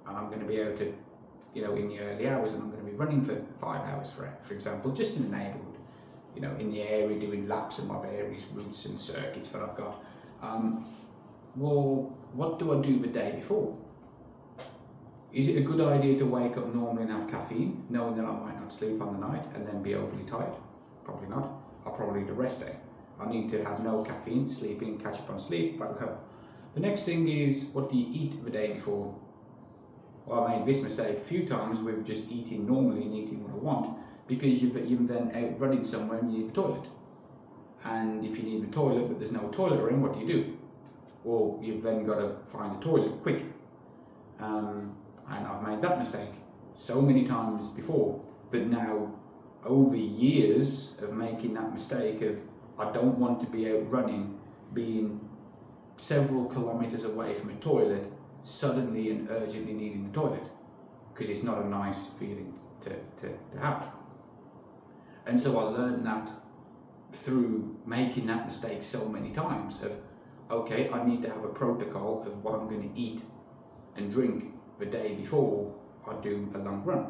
and I'm going to be out at, you know, in the early hours, and I'm going to be running for 5 hours, for example, just in the neighbourhood, you know, in the area, doing laps of my various routes and circuits that I've got. Well, what do I do the day before? Is it a good idea to wake up normally and have caffeine, knowing that I might not sleep on the night and then be overly tired? Probably not. I'll probably need a rest day. I need to have no caffeine, sleeping, catch up on sleep, that'll help. The next thing is, what do you eat the day before? Well, I made this mistake a few times with just eating normally and eating what I want, because you're then out running somewhere and you need the toilet. And if you need the toilet but there's no toilet around, what do? Well, you've then got to find a toilet quick. And I've made that mistake so many times before, that now, over years of making that mistake of, I don't want to be out running, being several kilometres away from a toilet, suddenly and urgently needing the toilet, because it's not a nice feeling to have. And so I learned that through making that mistake so many times of, okay, I need to have a protocol of what I'm going to eat and drink the day before I do a long run.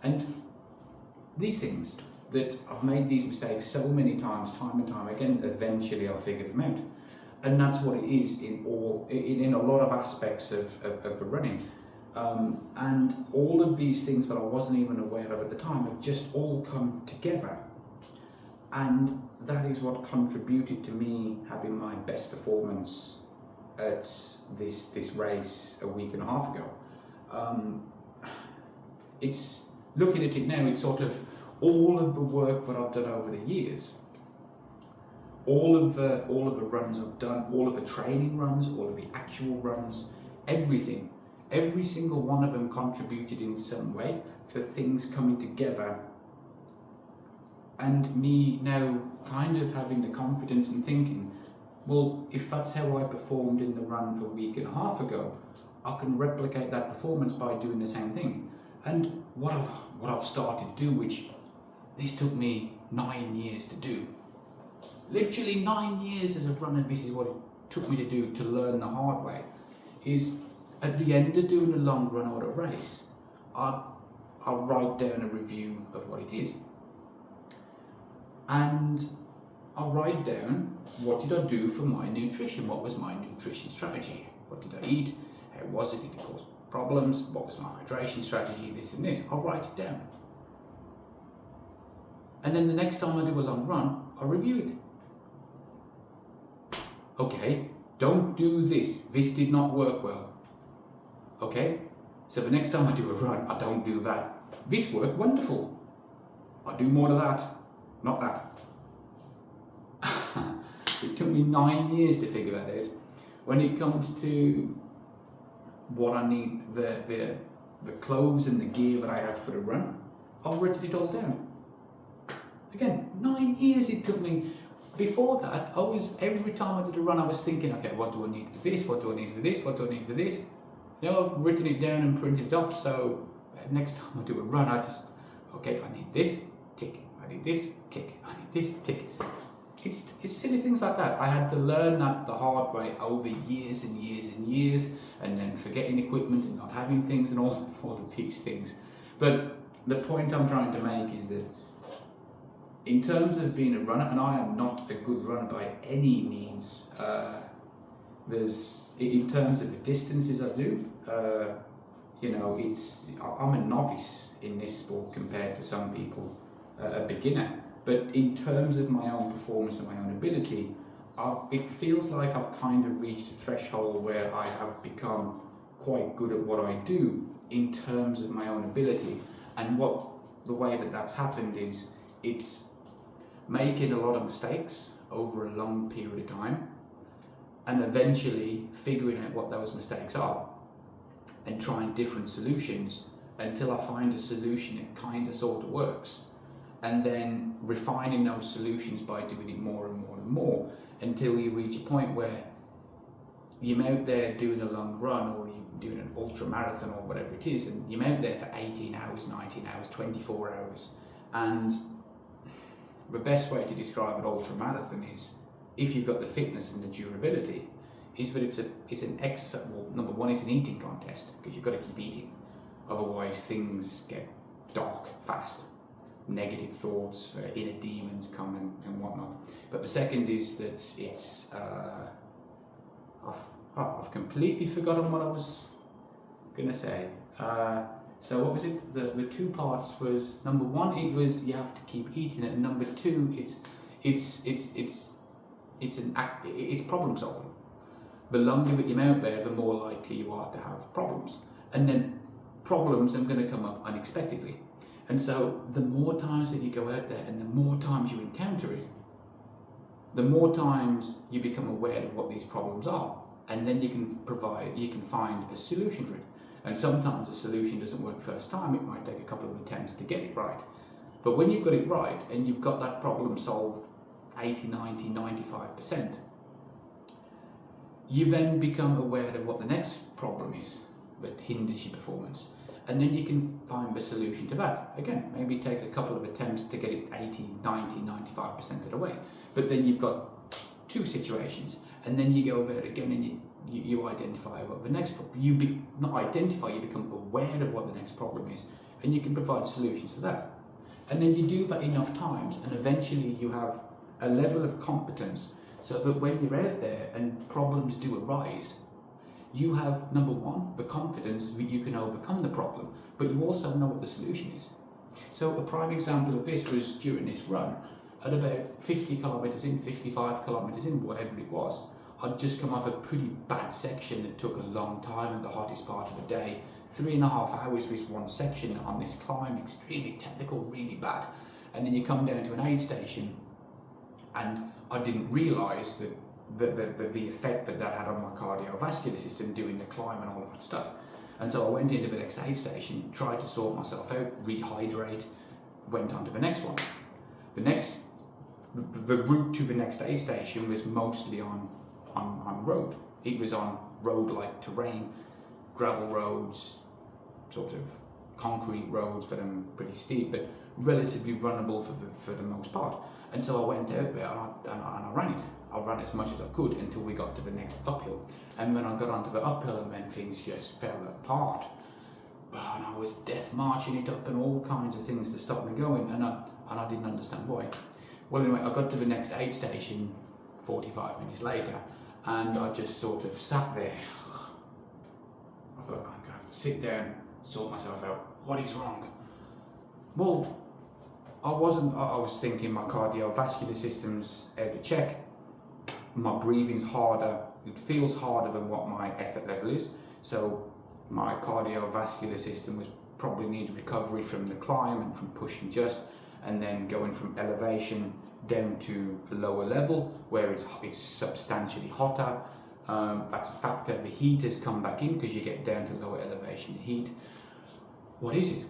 And these things that I've made these mistakes so many times, time and time again, eventually I figured them out. And that's what it is in a lot of aspects of the running. And all of these things that I wasn't even aware of at the time have just all come together. And that is what contributed to me having my best performance at this race a week and a half ago. It's looking at it now, it's sort of all of the work that I've done over the years, all of the runs I've done, all of the training runs, all of the actual runs, everything, every single one of them contributed in some way for things coming together, and me now kind of having the confidence and thinking, well, if that's how I performed in the run a week and a half ago, I can replicate that performance by doing the same thing. And what I've started to do, which this took me 9 years to do, literally 9 years as a runner, this is what it took me to do, to learn the hard way, is at the end of doing a long run or a race, I'll write down a review of what it is. And I'll write down, what did I do for my nutrition? What was my nutrition strategy? What did I eat? How was it? Did it cause problems? What was my hydration strategy? This and this. I'll write it down. And then the next time I do a long run, I'll review it. Okay, don't do this. This did not work well. Okay, so the next time I do a run, I don't do that. This worked wonderful. I'll do more of that, not that. It took me 9 years to figure that out. When it comes to what I need, the clothes and the gear that I have for the run, I've written it all down. Again, 9 years it took me. Before that, every time I did a run, I was thinking, okay, what do I need for this? What do I need for this? What do I need for this? You know, I've written it down and printed it off, so next time I do a run, I just, okay, I need this, tick. I need this, tick. I need this, tick. It's silly things like that. I had to learn that the hard way over years and years and years, and then forgetting equipment and not having things and all of these things. But the point I'm trying to make is that in terms of being a runner, and I am not a good runner by any means, in terms of the distances I do, I'm a novice in this sport compared to some people, a beginner. But in terms of my own performance and my own ability, it feels like I've kind of reached a threshold where I have become quite good at what I do in terms of my own ability. And the way that that's happened is it's making a lot of mistakes over a long period of time, and eventually figuring out what those mistakes are and trying different solutions until I find a solution that kind of sort of works, and then refining those solutions by doing it more and more and more until you reach a point where you're out there doing a long run, or you're doing an ultra marathon or whatever it is, and you're out there for 18 hours, 19 hours, 24 hours. And the best way to describe an ultra marathon is, if you've got the fitness and the durability, is that it's an exercise. Well, number one, it's an eating contest, because you've got to keep eating, otherwise things get dark fast. Negative thoughts, inner demons come and whatnot. But the second is that it's I've completely forgotten what I was gonna say. So what was it? The two parts was, number one, it was you have to keep eating it, and number two, it's problem solving. The longer that you're out there, the more likely you are to have problems, and then problems are going to come up unexpectedly. And so the more times that you go out there and the more times you encounter it, the more times you become aware of what these problems are, and then you can find a solution for it. And sometimes a solution doesn't work first time, it might take a couple of attempts to get it right. But when you've got it right and you've got that problem solved 80, 90, 95%, You then become aware of what the next problem is that hinders your performance. And then you can find the solution to that. Again, maybe it takes a couple of attempts to get it 80, 90, 95% of the way. But then you've got two situations. And then you go over it again and you identify what the next problem, you become aware of what the next problem is. And you can provide solutions for that. And then you do that enough times and eventually you have a level of competence so that when you're out there and problems do arise, you have, number one, the confidence that you can overcome the problem, but you also know what the solution is. So a prime example of this was during this run, at about 50 kilometers in, 55 kilometers in, whatever it was, I'd just come off a pretty bad section that took a long time at the hottest part of the day. 3.5 hours this one section on this climb, extremely technical, really bad. And then you come down to an aid station and I didn't realise that the effect that had on my cardiovascular system doing the climb and all of that stuff. And so I went into the next aid station, tried to sort myself out, rehydrate, went on to the next one. The route to the next aid station was mostly on road. It was on road-like terrain, gravel roads, sort of concrete roads for them, pretty steep, but relatively runnable for the most part. And so I went out there and I ran it. I ran as much as I could until we got to the next uphill. And when I got onto the uphill and then things just fell apart. And I was death marching it up and all kinds of things to stop me going, and I didn't understand why. Well, anyway, I got to the next aid station 45 minutes later, and I just sort of sat there. I thought, I'm gonna have to sit down, sort myself out. What is wrong? Well, I was thinking my cardiovascular system's out of check. My breathing's harder. It feels harder than what my effort level is. So my cardiovascular system was probably needs recovery from the climb and from pushing just, and then going from elevation down to a lower level where it's substantially hotter. That's a factor. The heat has come back in because you get down to lower elevation heat. What is it?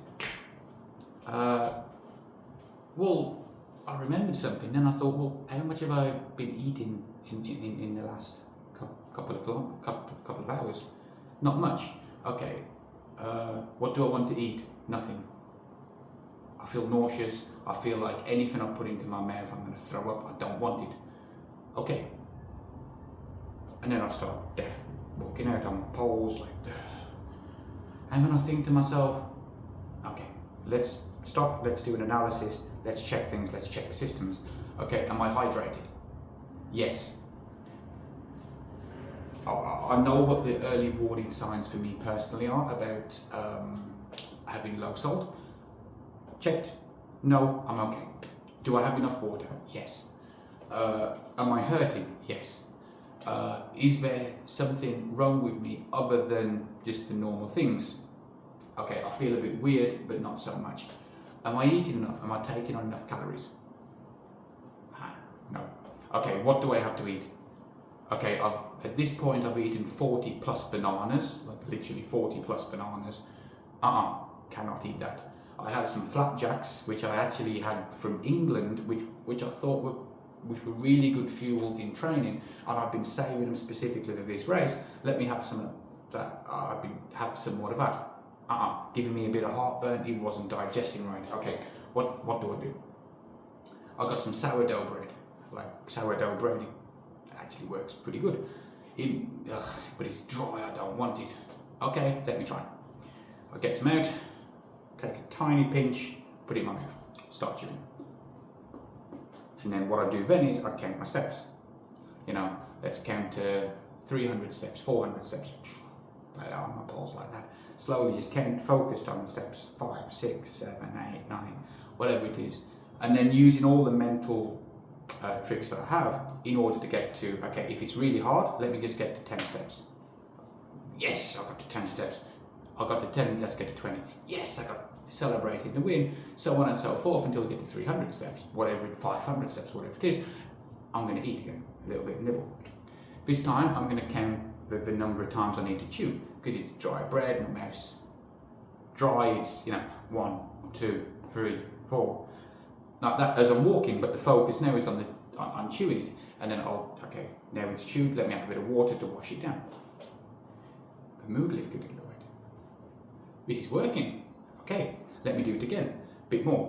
Well, I remembered something, and I thought, well, how much have I been eating in the last couple of hours? Not much. Okay. What do I want to eat? Nothing. I feel nauseous. I feel like anything I put into my mouth, I'm going to throw up. I don't want it. Okay. And then I start walking out on my poles, like, and then I think to myself, okay, let's stop, let's do an analysis, let's check things, let's check the systems. Okay, am I hydrated? Yes. I know what the early warning signs for me personally are about having low salt. Checked. No, I'm okay. Do I have enough water? Yes. Am I hurting? Yes. Is there something wrong with me other than just the normal things? Okay, I feel a bit weird, but not so much. Am I eating enough? Am I taking on enough calories? No. Okay, what do I have to eat? Okay, at this point I've eaten 40 plus bananas, like literally 40 plus bananas. Cannot eat that. I had some flapjacks, which I actually had from England, which I thought were really good fuel in training, and I've been saving them specifically for this race. Let me have some of that. Have some more of that. Giving me a bit of heartburn. It wasn't digesting right. Okay, what do I do? I got some sourdough bread. Like sourdough bread, it actually works pretty good. But it's dry. I don't want it. Okay, let me try. I get some out. Take a tiny pinch. Put it in my mouth. Start chewing. And then what I do then is I count my steps. Let's count 300 steps, 400 steps. On my balls like that. Slowly just count, focused on the steps, 5, 6, 7, 8, 9, whatever it is. And then using all the mental tricks that I have in order to get to, okay, if it's really hard, let me just get to 10 steps. Yes, I got to 10 steps. I got to 10, let's get to 20. Yes, I got celebrating the win, so on and so forth until we get to 300 steps, 500 steps, whatever it is. I'm going to eat again, a little bit, nibble. This time I'm going to count the number of times I need to chew, because it's dry bread, my mouth's dry, it's 1, 2, 3, 4. Like that as I'm walking, but the focus now is on chewing it, and then Now it's chewed, let me have a bit of water to wash it down. The mood lifted a little bit. This is working. Okay, let me do it again. Bit more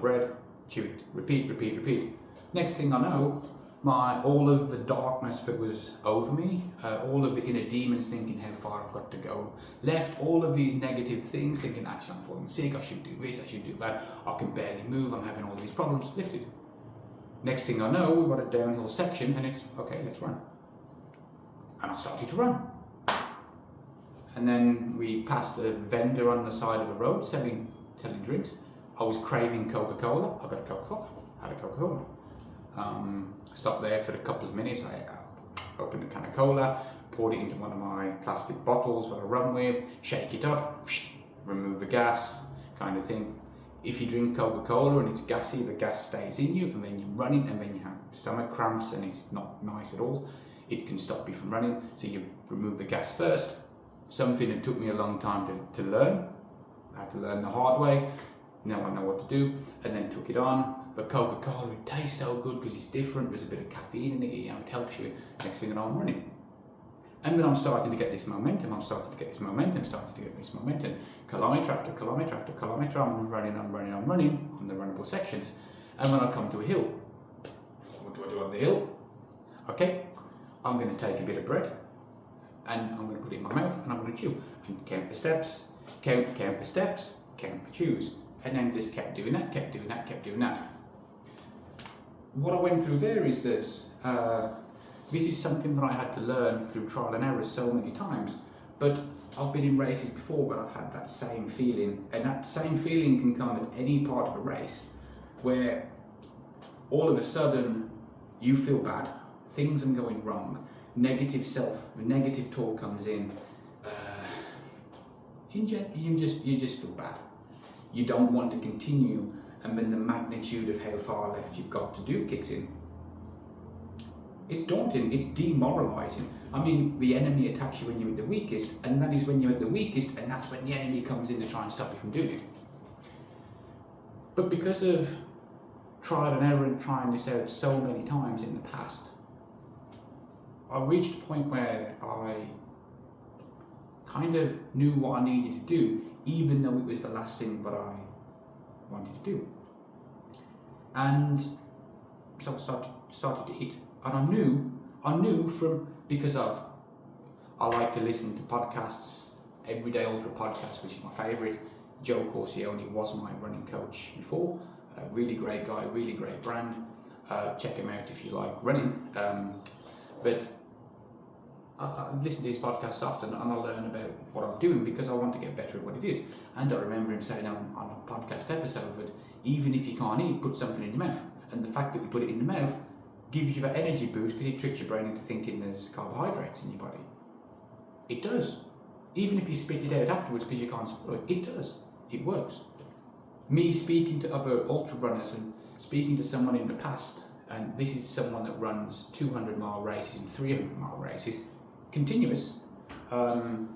bread, chew it, repeat. Next thing I know, all of the darkness that was over me, all of the inner demons thinking how far I've got to go, left all of these negative things, thinking actually I'm falling sick, I should do this, I should do that, I can barely move, I'm having all these problems, lifted. Next thing I know, we've got a downhill section and it's, okay, let's run. And I started to run. And then we passed a vendor on the side of the road selling drinks. I was craving Coca-Cola. I got a Coca-Cola, had a Coca-Cola. Stopped there for a couple of minutes. I opened a can of cola, poured it into one of my plastic bottles that I run with, shake it up, remove the gas, kind of thing. If you drink Coca-Cola and it's gassy, the gas stays in you, and then you're running, and then you have stomach cramps, and it's not nice at all. It can stop you from running, so you remove the gas first. Something that took me a long time to learn. I had to learn the hard way. Now I know what to do, and then took it on. But Coca-Cola, it tastes so good because it's different. There's a bit of caffeine in it. You know, it helps you. Next thing I know, I'm running, and then I'm starting to get this momentum. Kilometre after kilometre after kilometre. I'm running on the runnable sections, and when I come to a hill, what do I do on the hill? Okay, I'm going to take a bit of bread, and I'm going to put it in my mouth, and I'm going to chew and count the steps, count the steps, count the chews. And then just kept doing that. What I went through there is this. This is something that I had to learn through trial and error so many times. But I've been in races before where I've had that same feeling. And that same feeling can come at any part of a race where all of a sudden you feel bad, things are going wrong, negative talk comes in. You just feel bad. You don't want to continue, and then the magnitude of how far left you've got to do kicks in. It's daunting, it's demoralizing. I mean, the enemy attacks you when you're at the weakest, and that is when you're at the weakest, and that's when the enemy comes in to try and stop you from doing it. But because of trial and error and trying this out so many times in the past, I reached a point where I kind of knew what I needed to do, even though it was the last thing that I wanted to do. And so I started to eat. And I knew because I like to listen to podcasts, Everyday Ultra podcast, which is my favourite. Joe Corcione was my running coach before. A really great guy, really great brand. Check him out if you like running. But I listen to his podcasts often, and I learn about what I'm doing because I want to get better at what it is. And I remember him saying on a podcast episode that even if you can't eat, put something in your mouth. And the fact that you put it in the mouth gives you that energy boost because it tricks your brain into thinking there's carbohydrates in your body. It does. Even if you spit it out afterwards because you can't swallow it, it does. It works. Me speaking to other ultra runners and speaking to someone in the past, and this is someone that runs 200-mile races and 300-mile races, continuous. And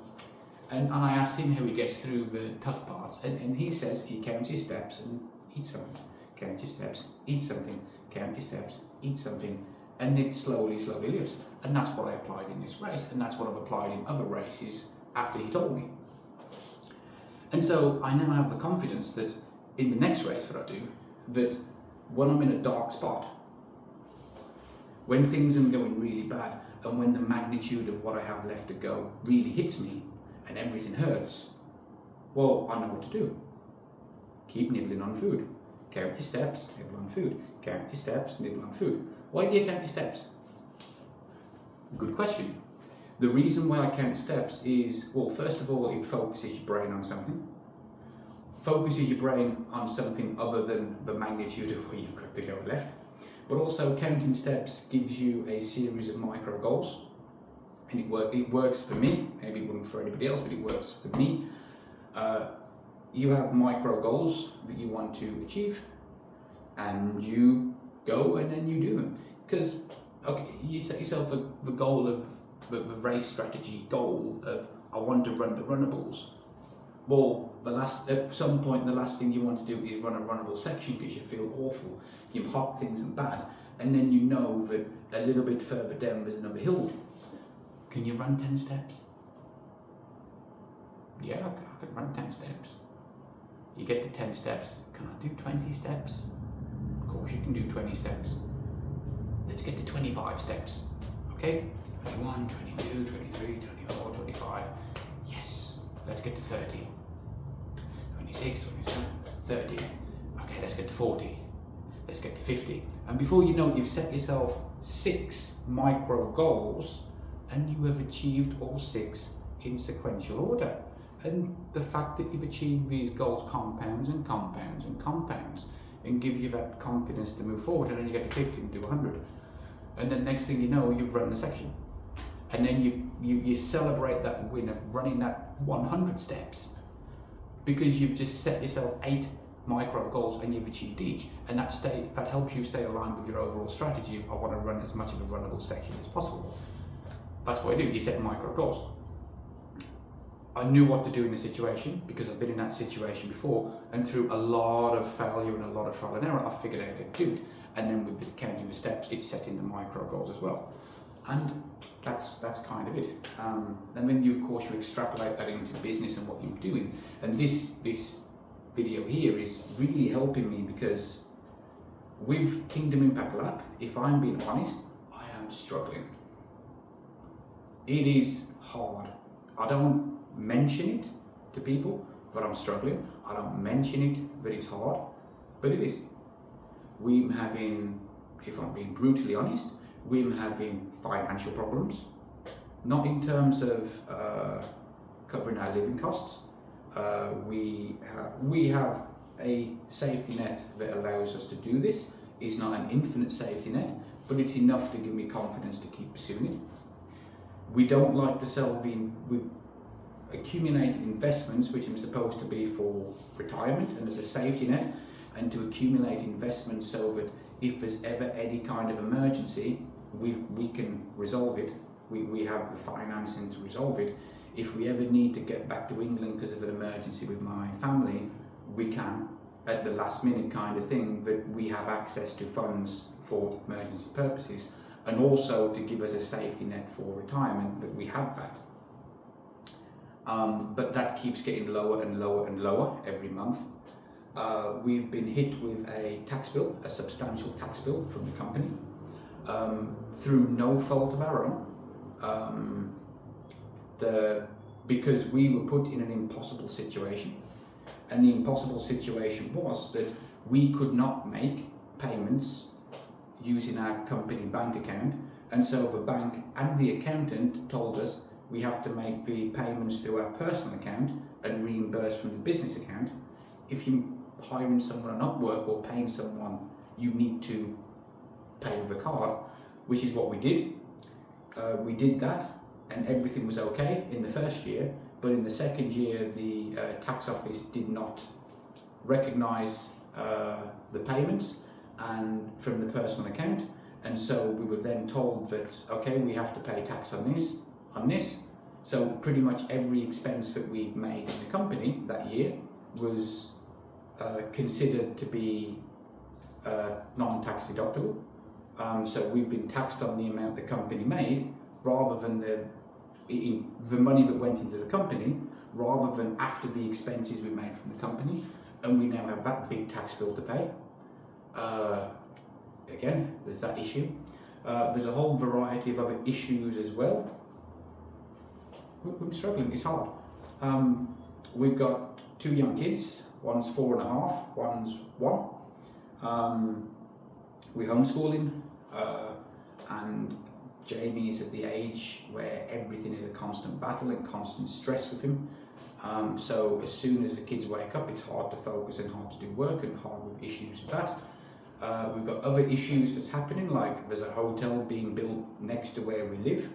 I asked him how he gets through the tough parts, and he says he counts his steps and eats something. Count your steps, eat something. Count your steps, eat something. And it slowly lives. And that's what I applied in this race, and that's what I've applied in other races after he told me. And so I now have the confidence that in the next race that I do, that when I'm in a dark spot, when things are going really bad, and when the magnitude of what I have left to go really hits me, and everything hurts, well, I know what to do. Keep nibbling on food. Count your steps, nibble on food. Count your steps, nibble on food. Why do you count your steps? Good question. The reason why I count steps is, well, first of all, it focuses your brain on something. Focuses your brain on something other than the magnitude of where you've got to go left. But also, counting steps gives you a series of micro goals. And it works for me. Maybe it wouldn't for anybody else, but it works for me. You have micro goals that you want to achieve, and you go and then you do them. Because you set yourself the goal of the race strategy goal of I want to run the runnables. Well, at some point the last thing you want to do is run a runnable section because you feel awful, you're hot, things are bad, and then you know that a little bit further down there's another hill. Can you run 10 steps? Yeah, I can run 10 steps. You get to 10 steps, can I do 20 steps? Of course you can do 20 steps. Let's get to 25 steps, okay? 21, 22, 23, 24, 25. Yes, let's get to 30. 26, 27, 30. Okay, let's get to 40. Let's get to 50. And before you know it, you've set yourself 6 micro goals and you have achieved all 6 in sequential order. And the fact that you've achieved these goals compounds and compounds and compounds and give you that confidence to move forward, and then you get to 50 and do 100. And then next thing you know, you've run the section. And then you celebrate that win of running that 100 steps because you've just set yourself 8 micro goals and you've achieved each. And that helps you stay aligned with your overall strategy of I want to run as much of a runnable section as possible. That's what I do, you set micro goals. I knew what to do in the situation because I've been in that situation before, and through a lot of failure and a lot of trial and error, I figured out how to do it. And then with this counting the steps, it's setting the micro goals as well. And that's kind of it. And then you, of course, you extrapolate that into business and what you're doing. And this video here is really helping me because with Kingdom Impact Lab, if I'm being honest, I am struggling. It is hard. I don't mention it to people, but I'm struggling. I don't mention it, but it's hard, but it is. We're having, if I'm being brutally honest, we're having financial problems, not in terms of covering our living costs. We have a safety net that allows us to do this. It's not an infinite safety net, but it's enough to give me confidence to keep pursuing it. We don't like to sell with accumulated investments, which are supposed to be for retirement and as a safety net, and to accumulate investments so that if there's ever any kind of emergency, we can resolve it. We have the financing to resolve it. If we ever need to get back to England because of an emergency with my family, we can, at the last minute kind of thing, that we have access to funds for emergency purposes, and also to give us a safety net for retirement, that we have that. But that keeps getting lower and lower and lower every month. We've been hit with a tax bill, a substantial tax bill from the company, through no fault of our own, because we were put in an impossible situation. And the impossible situation was that we could not make payments using our company bank account, and so the bank and the accountant told us we have to make the payments through our personal account and reimburse from the business account. If you're hiring someone on Upwork or paying someone, you need to pay with a card, which is what we did. We did that and everything was okay in the first year, but in the second year the tax office did not recognise the payments and from the personal account, and so we were then told that okay, we have to pay tax on this. So pretty much every expense that we made in the company that year was considered to be non-tax deductible. So we've been taxed on the amount the company made rather than the money that went into the company, rather than after the expenses we made from the company, and we now have that big tax bill to pay. Again, there's that issue. There's a whole variety of other issues as well. We're struggling, it's hard. We've got 2 young kids, one's 4.5, one's 1. We're homeschooling, and Jamie's at the age where everything is a constant battle and constant stress with him. So as soon as the kids wake up, it's hard to focus and hard to do work and hard with issues with that. We've got other issues that's happening, like there's a hotel being built next to where we live,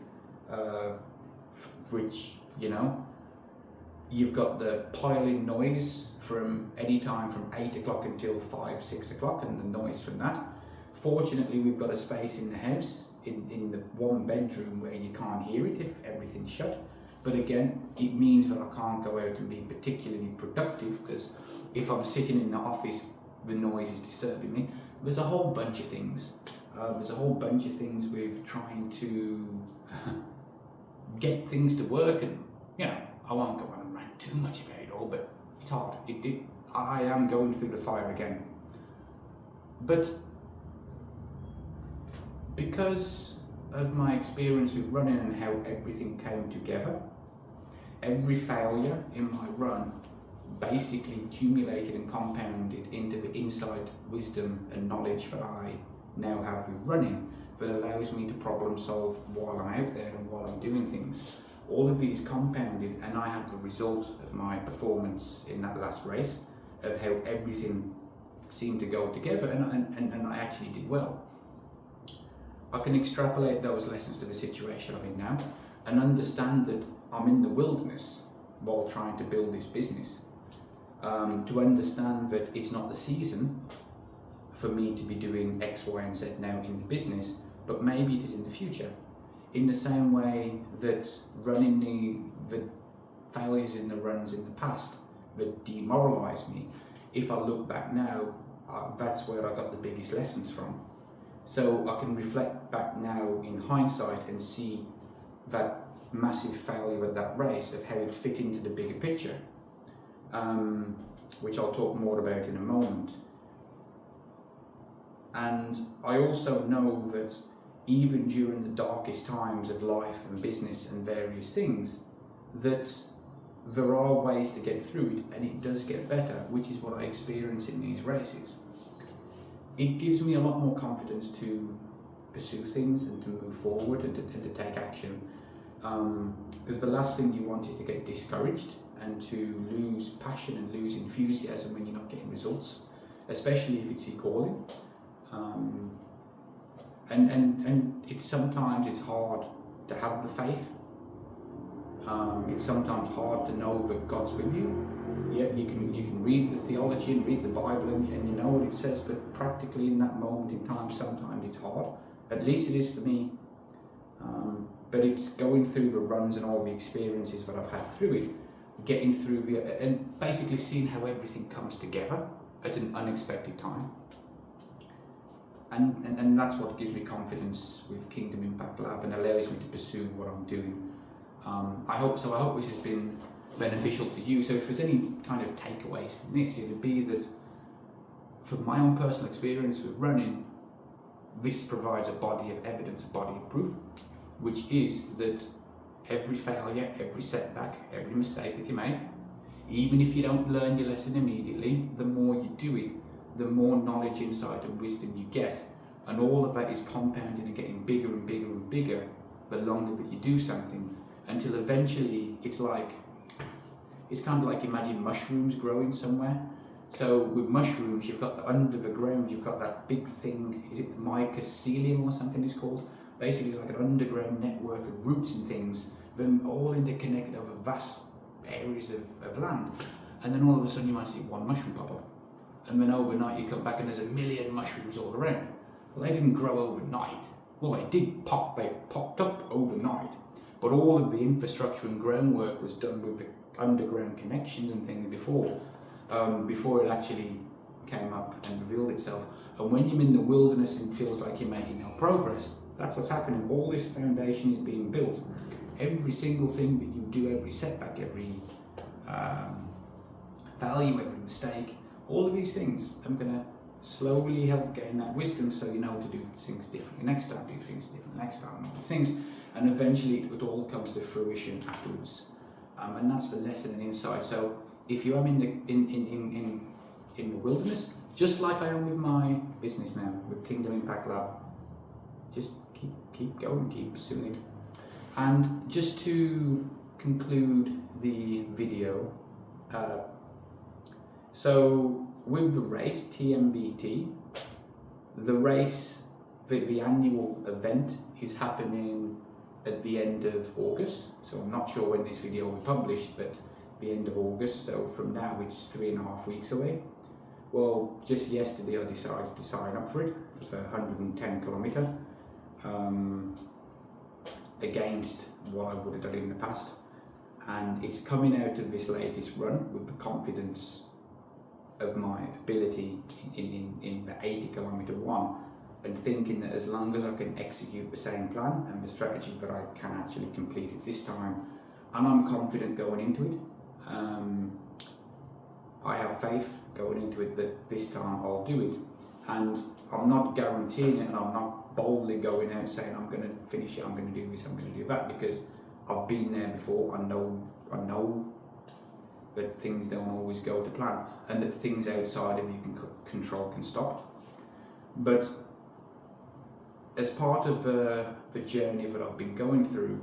which, you know, you've got the piling noise from any time from 8 o'clock until 5, 6 o'clock, and the noise from that. Fortunately, we've got a space in the house, in the 1 bedroom, where you can't hear it if everything's shut. But again, it means that I can't go out and be particularly productive, because if I'm sitting in the office, the noise is disturbing me. There's a whole bunch of things. There's a whole bunch of things with trying to get things to work, and I won't go on and rant too much about it all, but it's hard. I am going through the fire again. But because of my experience with running and how everything came together, every failure in my run basically accumulated and compounded into the inside wisdom and knowledge that I now have with running, that allows me to problem solve while I'm out there and while I'm doing things. All of these compounded, and I have the result of my performance in that last race, of how everything seemed to go together, and I actually did well. I can extrapolate those lessons to the situation I'm in now and understand that I'm in the wilderness while trying to build this business. To understand that it's not the season for me to be doing X, Y, and Z now in the business, but maybe it is in the future. In the same way that running the failures in the runs in the past that demoralised me, if I look back now, that's where I got the biggest lessons from. So I can reflect back now in hindsight and see that massive failure at that race, of how it fit into the bigger picture, which I'll talk more about in a moment. And I also know that even during the darkest times of life and business and various things, that there are ways to get through it, and it does get better, which is what I experience in these races. It gives me a lot more confidence to pursue things and to move forward and to take action. Because the last thing you want is to get discouraged and to lose passion and lose enthusiasm when you're not getting results, especially if it's your calling. And sometimes it's hard to have the faith. It's sometimes hard to know that God's with you. Yeah, you can read the theology and read the Bible and you know what it says, but practically in that moment in time, sometimes it's hard. At least it is for me. But it's going through the runs and all the experiences that I've had through it, getting through and basically seeing how everything comes together at an unexpected time. And that's what gives me confidence with Kingdom Impact Lab and allows me to pursue what I'm doing. I hope this has been beneficial to you. So if there's any kind of takeaways from this, it would be that from my own personal experience with running, this provides a body of evidence, a body of proof, which is that every failure, every setback, every mistake that you make, even if you don't learn your lesson immediately, the more you do it, the more knowledge, insight and wisdom you get, and all of that is compounding and getting bigger and bigger and bigger the longer that you do something, until eventually it's kind of like, imagine mushrooms growing somewhere. So with mushrooms, you've got under the ground, you've got that big thing, is it mycelium or something it's called? Basically like an underground network of roots and things, then all interconnected over vast areas of land. And then all of a sudden you might see one mushroom pop up. And then overnight you come back and there's a million mushrooms all around. Well, they didn't grow overnight. Well, they popped up overnight. But all of the infrastructure and groundwork was done with the underground connections and things before it actually came up and revealed itself. And when you're in the wilderness and it feels like you're making no progress, that's what's happening. All this foundation is being built. Every single thing that you do, every setback, every value, every mistake, all of these things, I'm going to slowly help gain that wisdom so you know to do things differently next time, do things differently next time, and all things. And eventually it all comes to fruition afterwards. And that's the lesson and insight. So if you are in the wilderness, just like I am with my business now, with Kingdom Impact Lab, just keep going, keep pursuing it. And just to conclude the video, so with the race, TMBT, the race, the annual event is happening at the end of August. So I'm not sure when this video will be published, but the end of August. So from now it's 3.5 weeks away. Well, just yesterday I decided to sign up for it for 110 kilometre against what I would have done in the past. And it's coming out of this latest run with the confidence of my ability in the 80 kilometre one and thinking that as long as I can execute the same plan and the strategy, that I can actually complete it this time, and I'm confident going into it. I have faith going into it that this time I'll do it, and I'm not guaranteeing it, and I'm not boldly going out saying I'm going to finish it, I'm going to do this, I'm going to do that, because I've been there before. I know that things don't always go to plan, and that things outside of you can control can stop. But as part of the journey that I've been going through,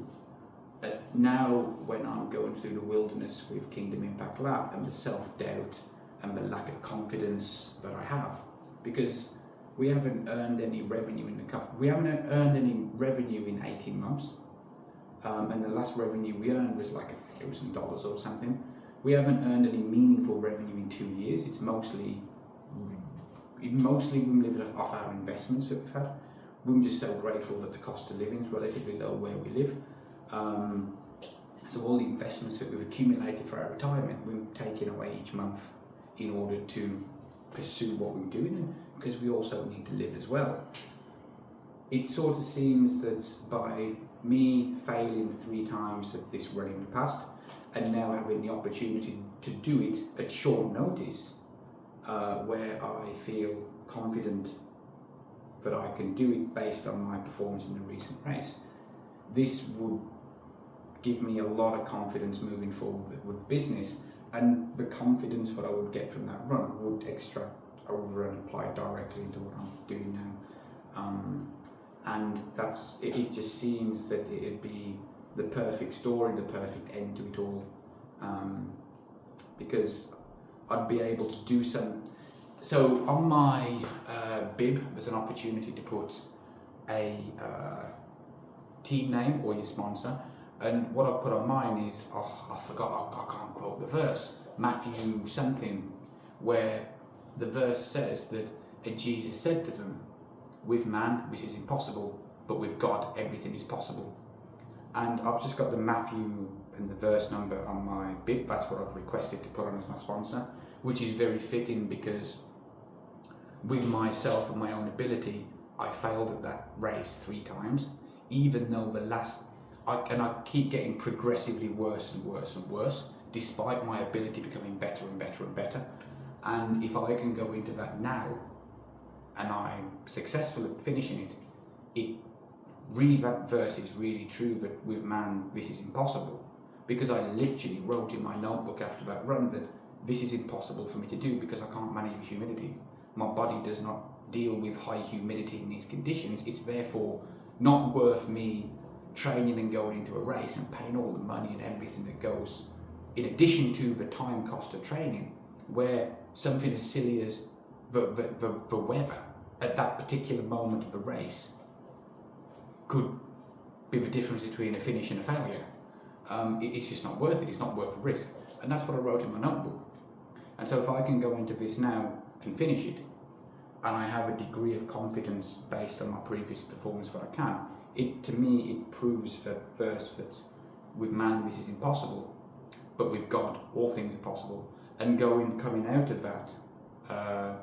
now when I'm going through the wilderness with Kingdom Impact Lab, and the self-doubt and the lack of confidence that I have, because we haven't earned any revenue in the company. We haven't earned any revenue in 18 months. And the last revenue we earned was like $1,000 or something. We haven't earned any meaningful revenue in 2 years. It's mostly we're living off our investments that we've had. We're just so grateful that the cost of living is relatively low where we live. So all the investments that we've accumulated for our retirement, we're taking away each month in order to pursue what we're doing, because we also need to live as well. It sort of seems that by me failing 3 times at this run in the past, and now having the opportunity to do it at short notice, where I feel confident that I can do it based on my performance in the recent race, this would give me a lot of confidence moving forward with business, and the confidence that I would get from that run would extract over and apply directly into what I'm doing now. And that's it. It just seems that it'd be the perfect story, the perfect end to it all, because I'd be able to do some. So on my bib, there's an opportunity to put a team name or your sponsor. And what I've put on mine is, I forgot, I can't quote the verse, Matthew something, where the verse says that, and Jesus said to them, with man this is impossible, but with God everything is possible. And I've just got the Matthew and the verse number on my bib. That's what I've requested to put on as my sponsor, which is very fitting, because with myself and my own ability, I failed at that race 3 times, even though I keep getting progressively worse and worse and worse, despite my ability becoming better and better and better. And if I can go into that now, and I'm successful at finishing it, that verse is really true, that with man this is impossible. Because I literally wrote in my notebook after that run that this is impossible for me to do because I can't manage the humidity. My body does not deal with high humidity in these conditions. It's therefore not worth me training and going into a race and paying all the money and everything that goes in addition to the time cost of training, where something as silly as the weather at that particular moment of the race could be the difference between a finish and a failure. It's just not worth it. It's not worth the risk. And that's what I wrote in my notebook. And so if I can go into this now and finish it, and I have a degree of confidence based on my previous performance that I can, to me it proves that verse that with man this is impossible, but with God all things are possible. And coming out of that,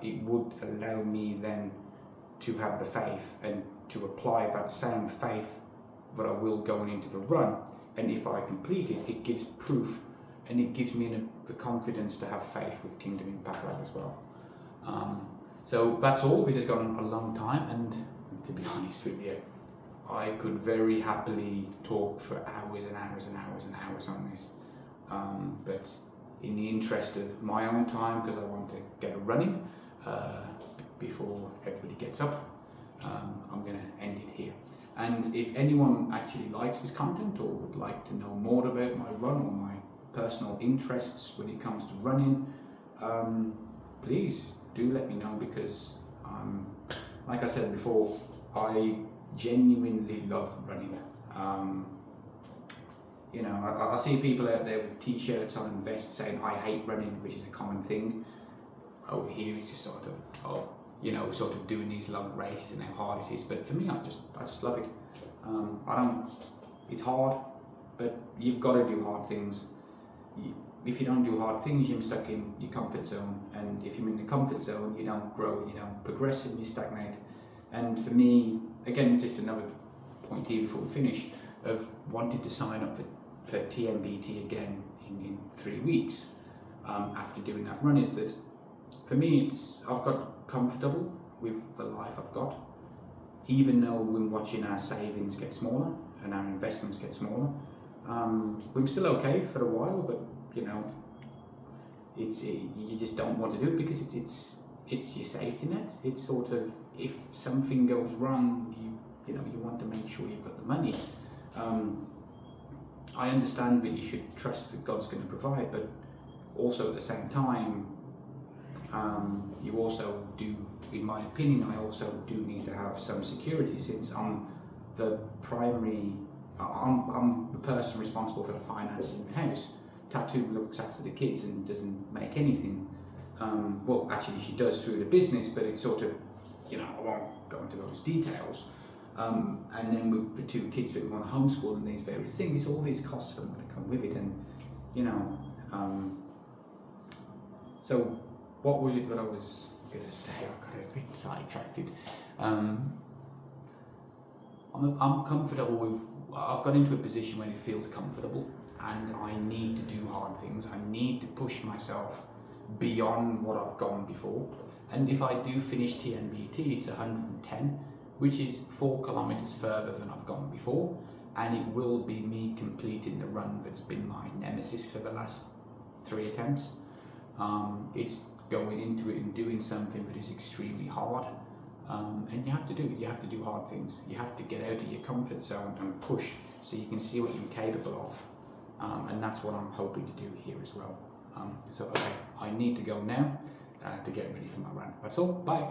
it would allow me then to have the faith and to apply that same faith that I will going into the run. And if I complete it, it gives proof, and it gives me the confidence to have faith with Kingdom Impact Lab as well. So that's all. This has gone a long time, and to be honest with you, I could very happily talk for hours and hours and hours and hours on this. But in the interest of my own time, because I want to get it running before everybody gets up, I'm going to end it here. And if anyone actually likes this content or would like to know more about my run or my personal interests when it comes to running, please do let me know, because like I said before, I genuinely love running. I see people out there with t-shirts on and vests saying I hate running, which is a common thing. Over here it's just sort of doing these long races and how hard it is. But for me, I just love it. It's hard, but you've got to do hard things. If you don't do hard things, you're stuck in your comfort zone. And if you're in the comfort zone, you don't grow, you don't progress, and you stagnate. And for me, again, just another point here before we finish, of wanting to sign up for TMBT again in 3 weeks after doing that run, is that for me, I've got comfortable with the life I've got, even though we're watching our savings get smaller and our investments get smaller. We were still okay for a while, but you know, you just don't want to do it because it's your safety net. It's sort of, if something goes wrong, you know you want to make sure you've got the money. I understand that you should trust that God's going to provide, but also at the same time, you also do, in my opinion, I also do need to have some security, since I'm the person responsible for the finances in the house. Tattoo looks after the kids and doesn't make anything. Well, actually she does through the business, but it's sort of, you know, I won't go into those details. And then with the 2 kids that we want to homeschool and these various things, all these costs for them that come with it. And, you know, so what was it that I was going to say? I got a bit sidetracked. I'm comfortable with, I've got into a position where it feels comfortable, and I need to do hard things. I need to push myself beyond what I've gone before. And if I do finish TMBT, it's 110, which is 4 kilometers further than I've gone before, and it will be me completing the run that's been my nemesis for the last 3 attempts. It's going into it and doing something that is extremely hard, and you have to do it. You have to do hard things. You have to get out of your comfort zone and push so you can see what you're capable of, and that's what I'm hoping to do here as well. So okay, I need to go now to get ready for my run. That's all. Bye.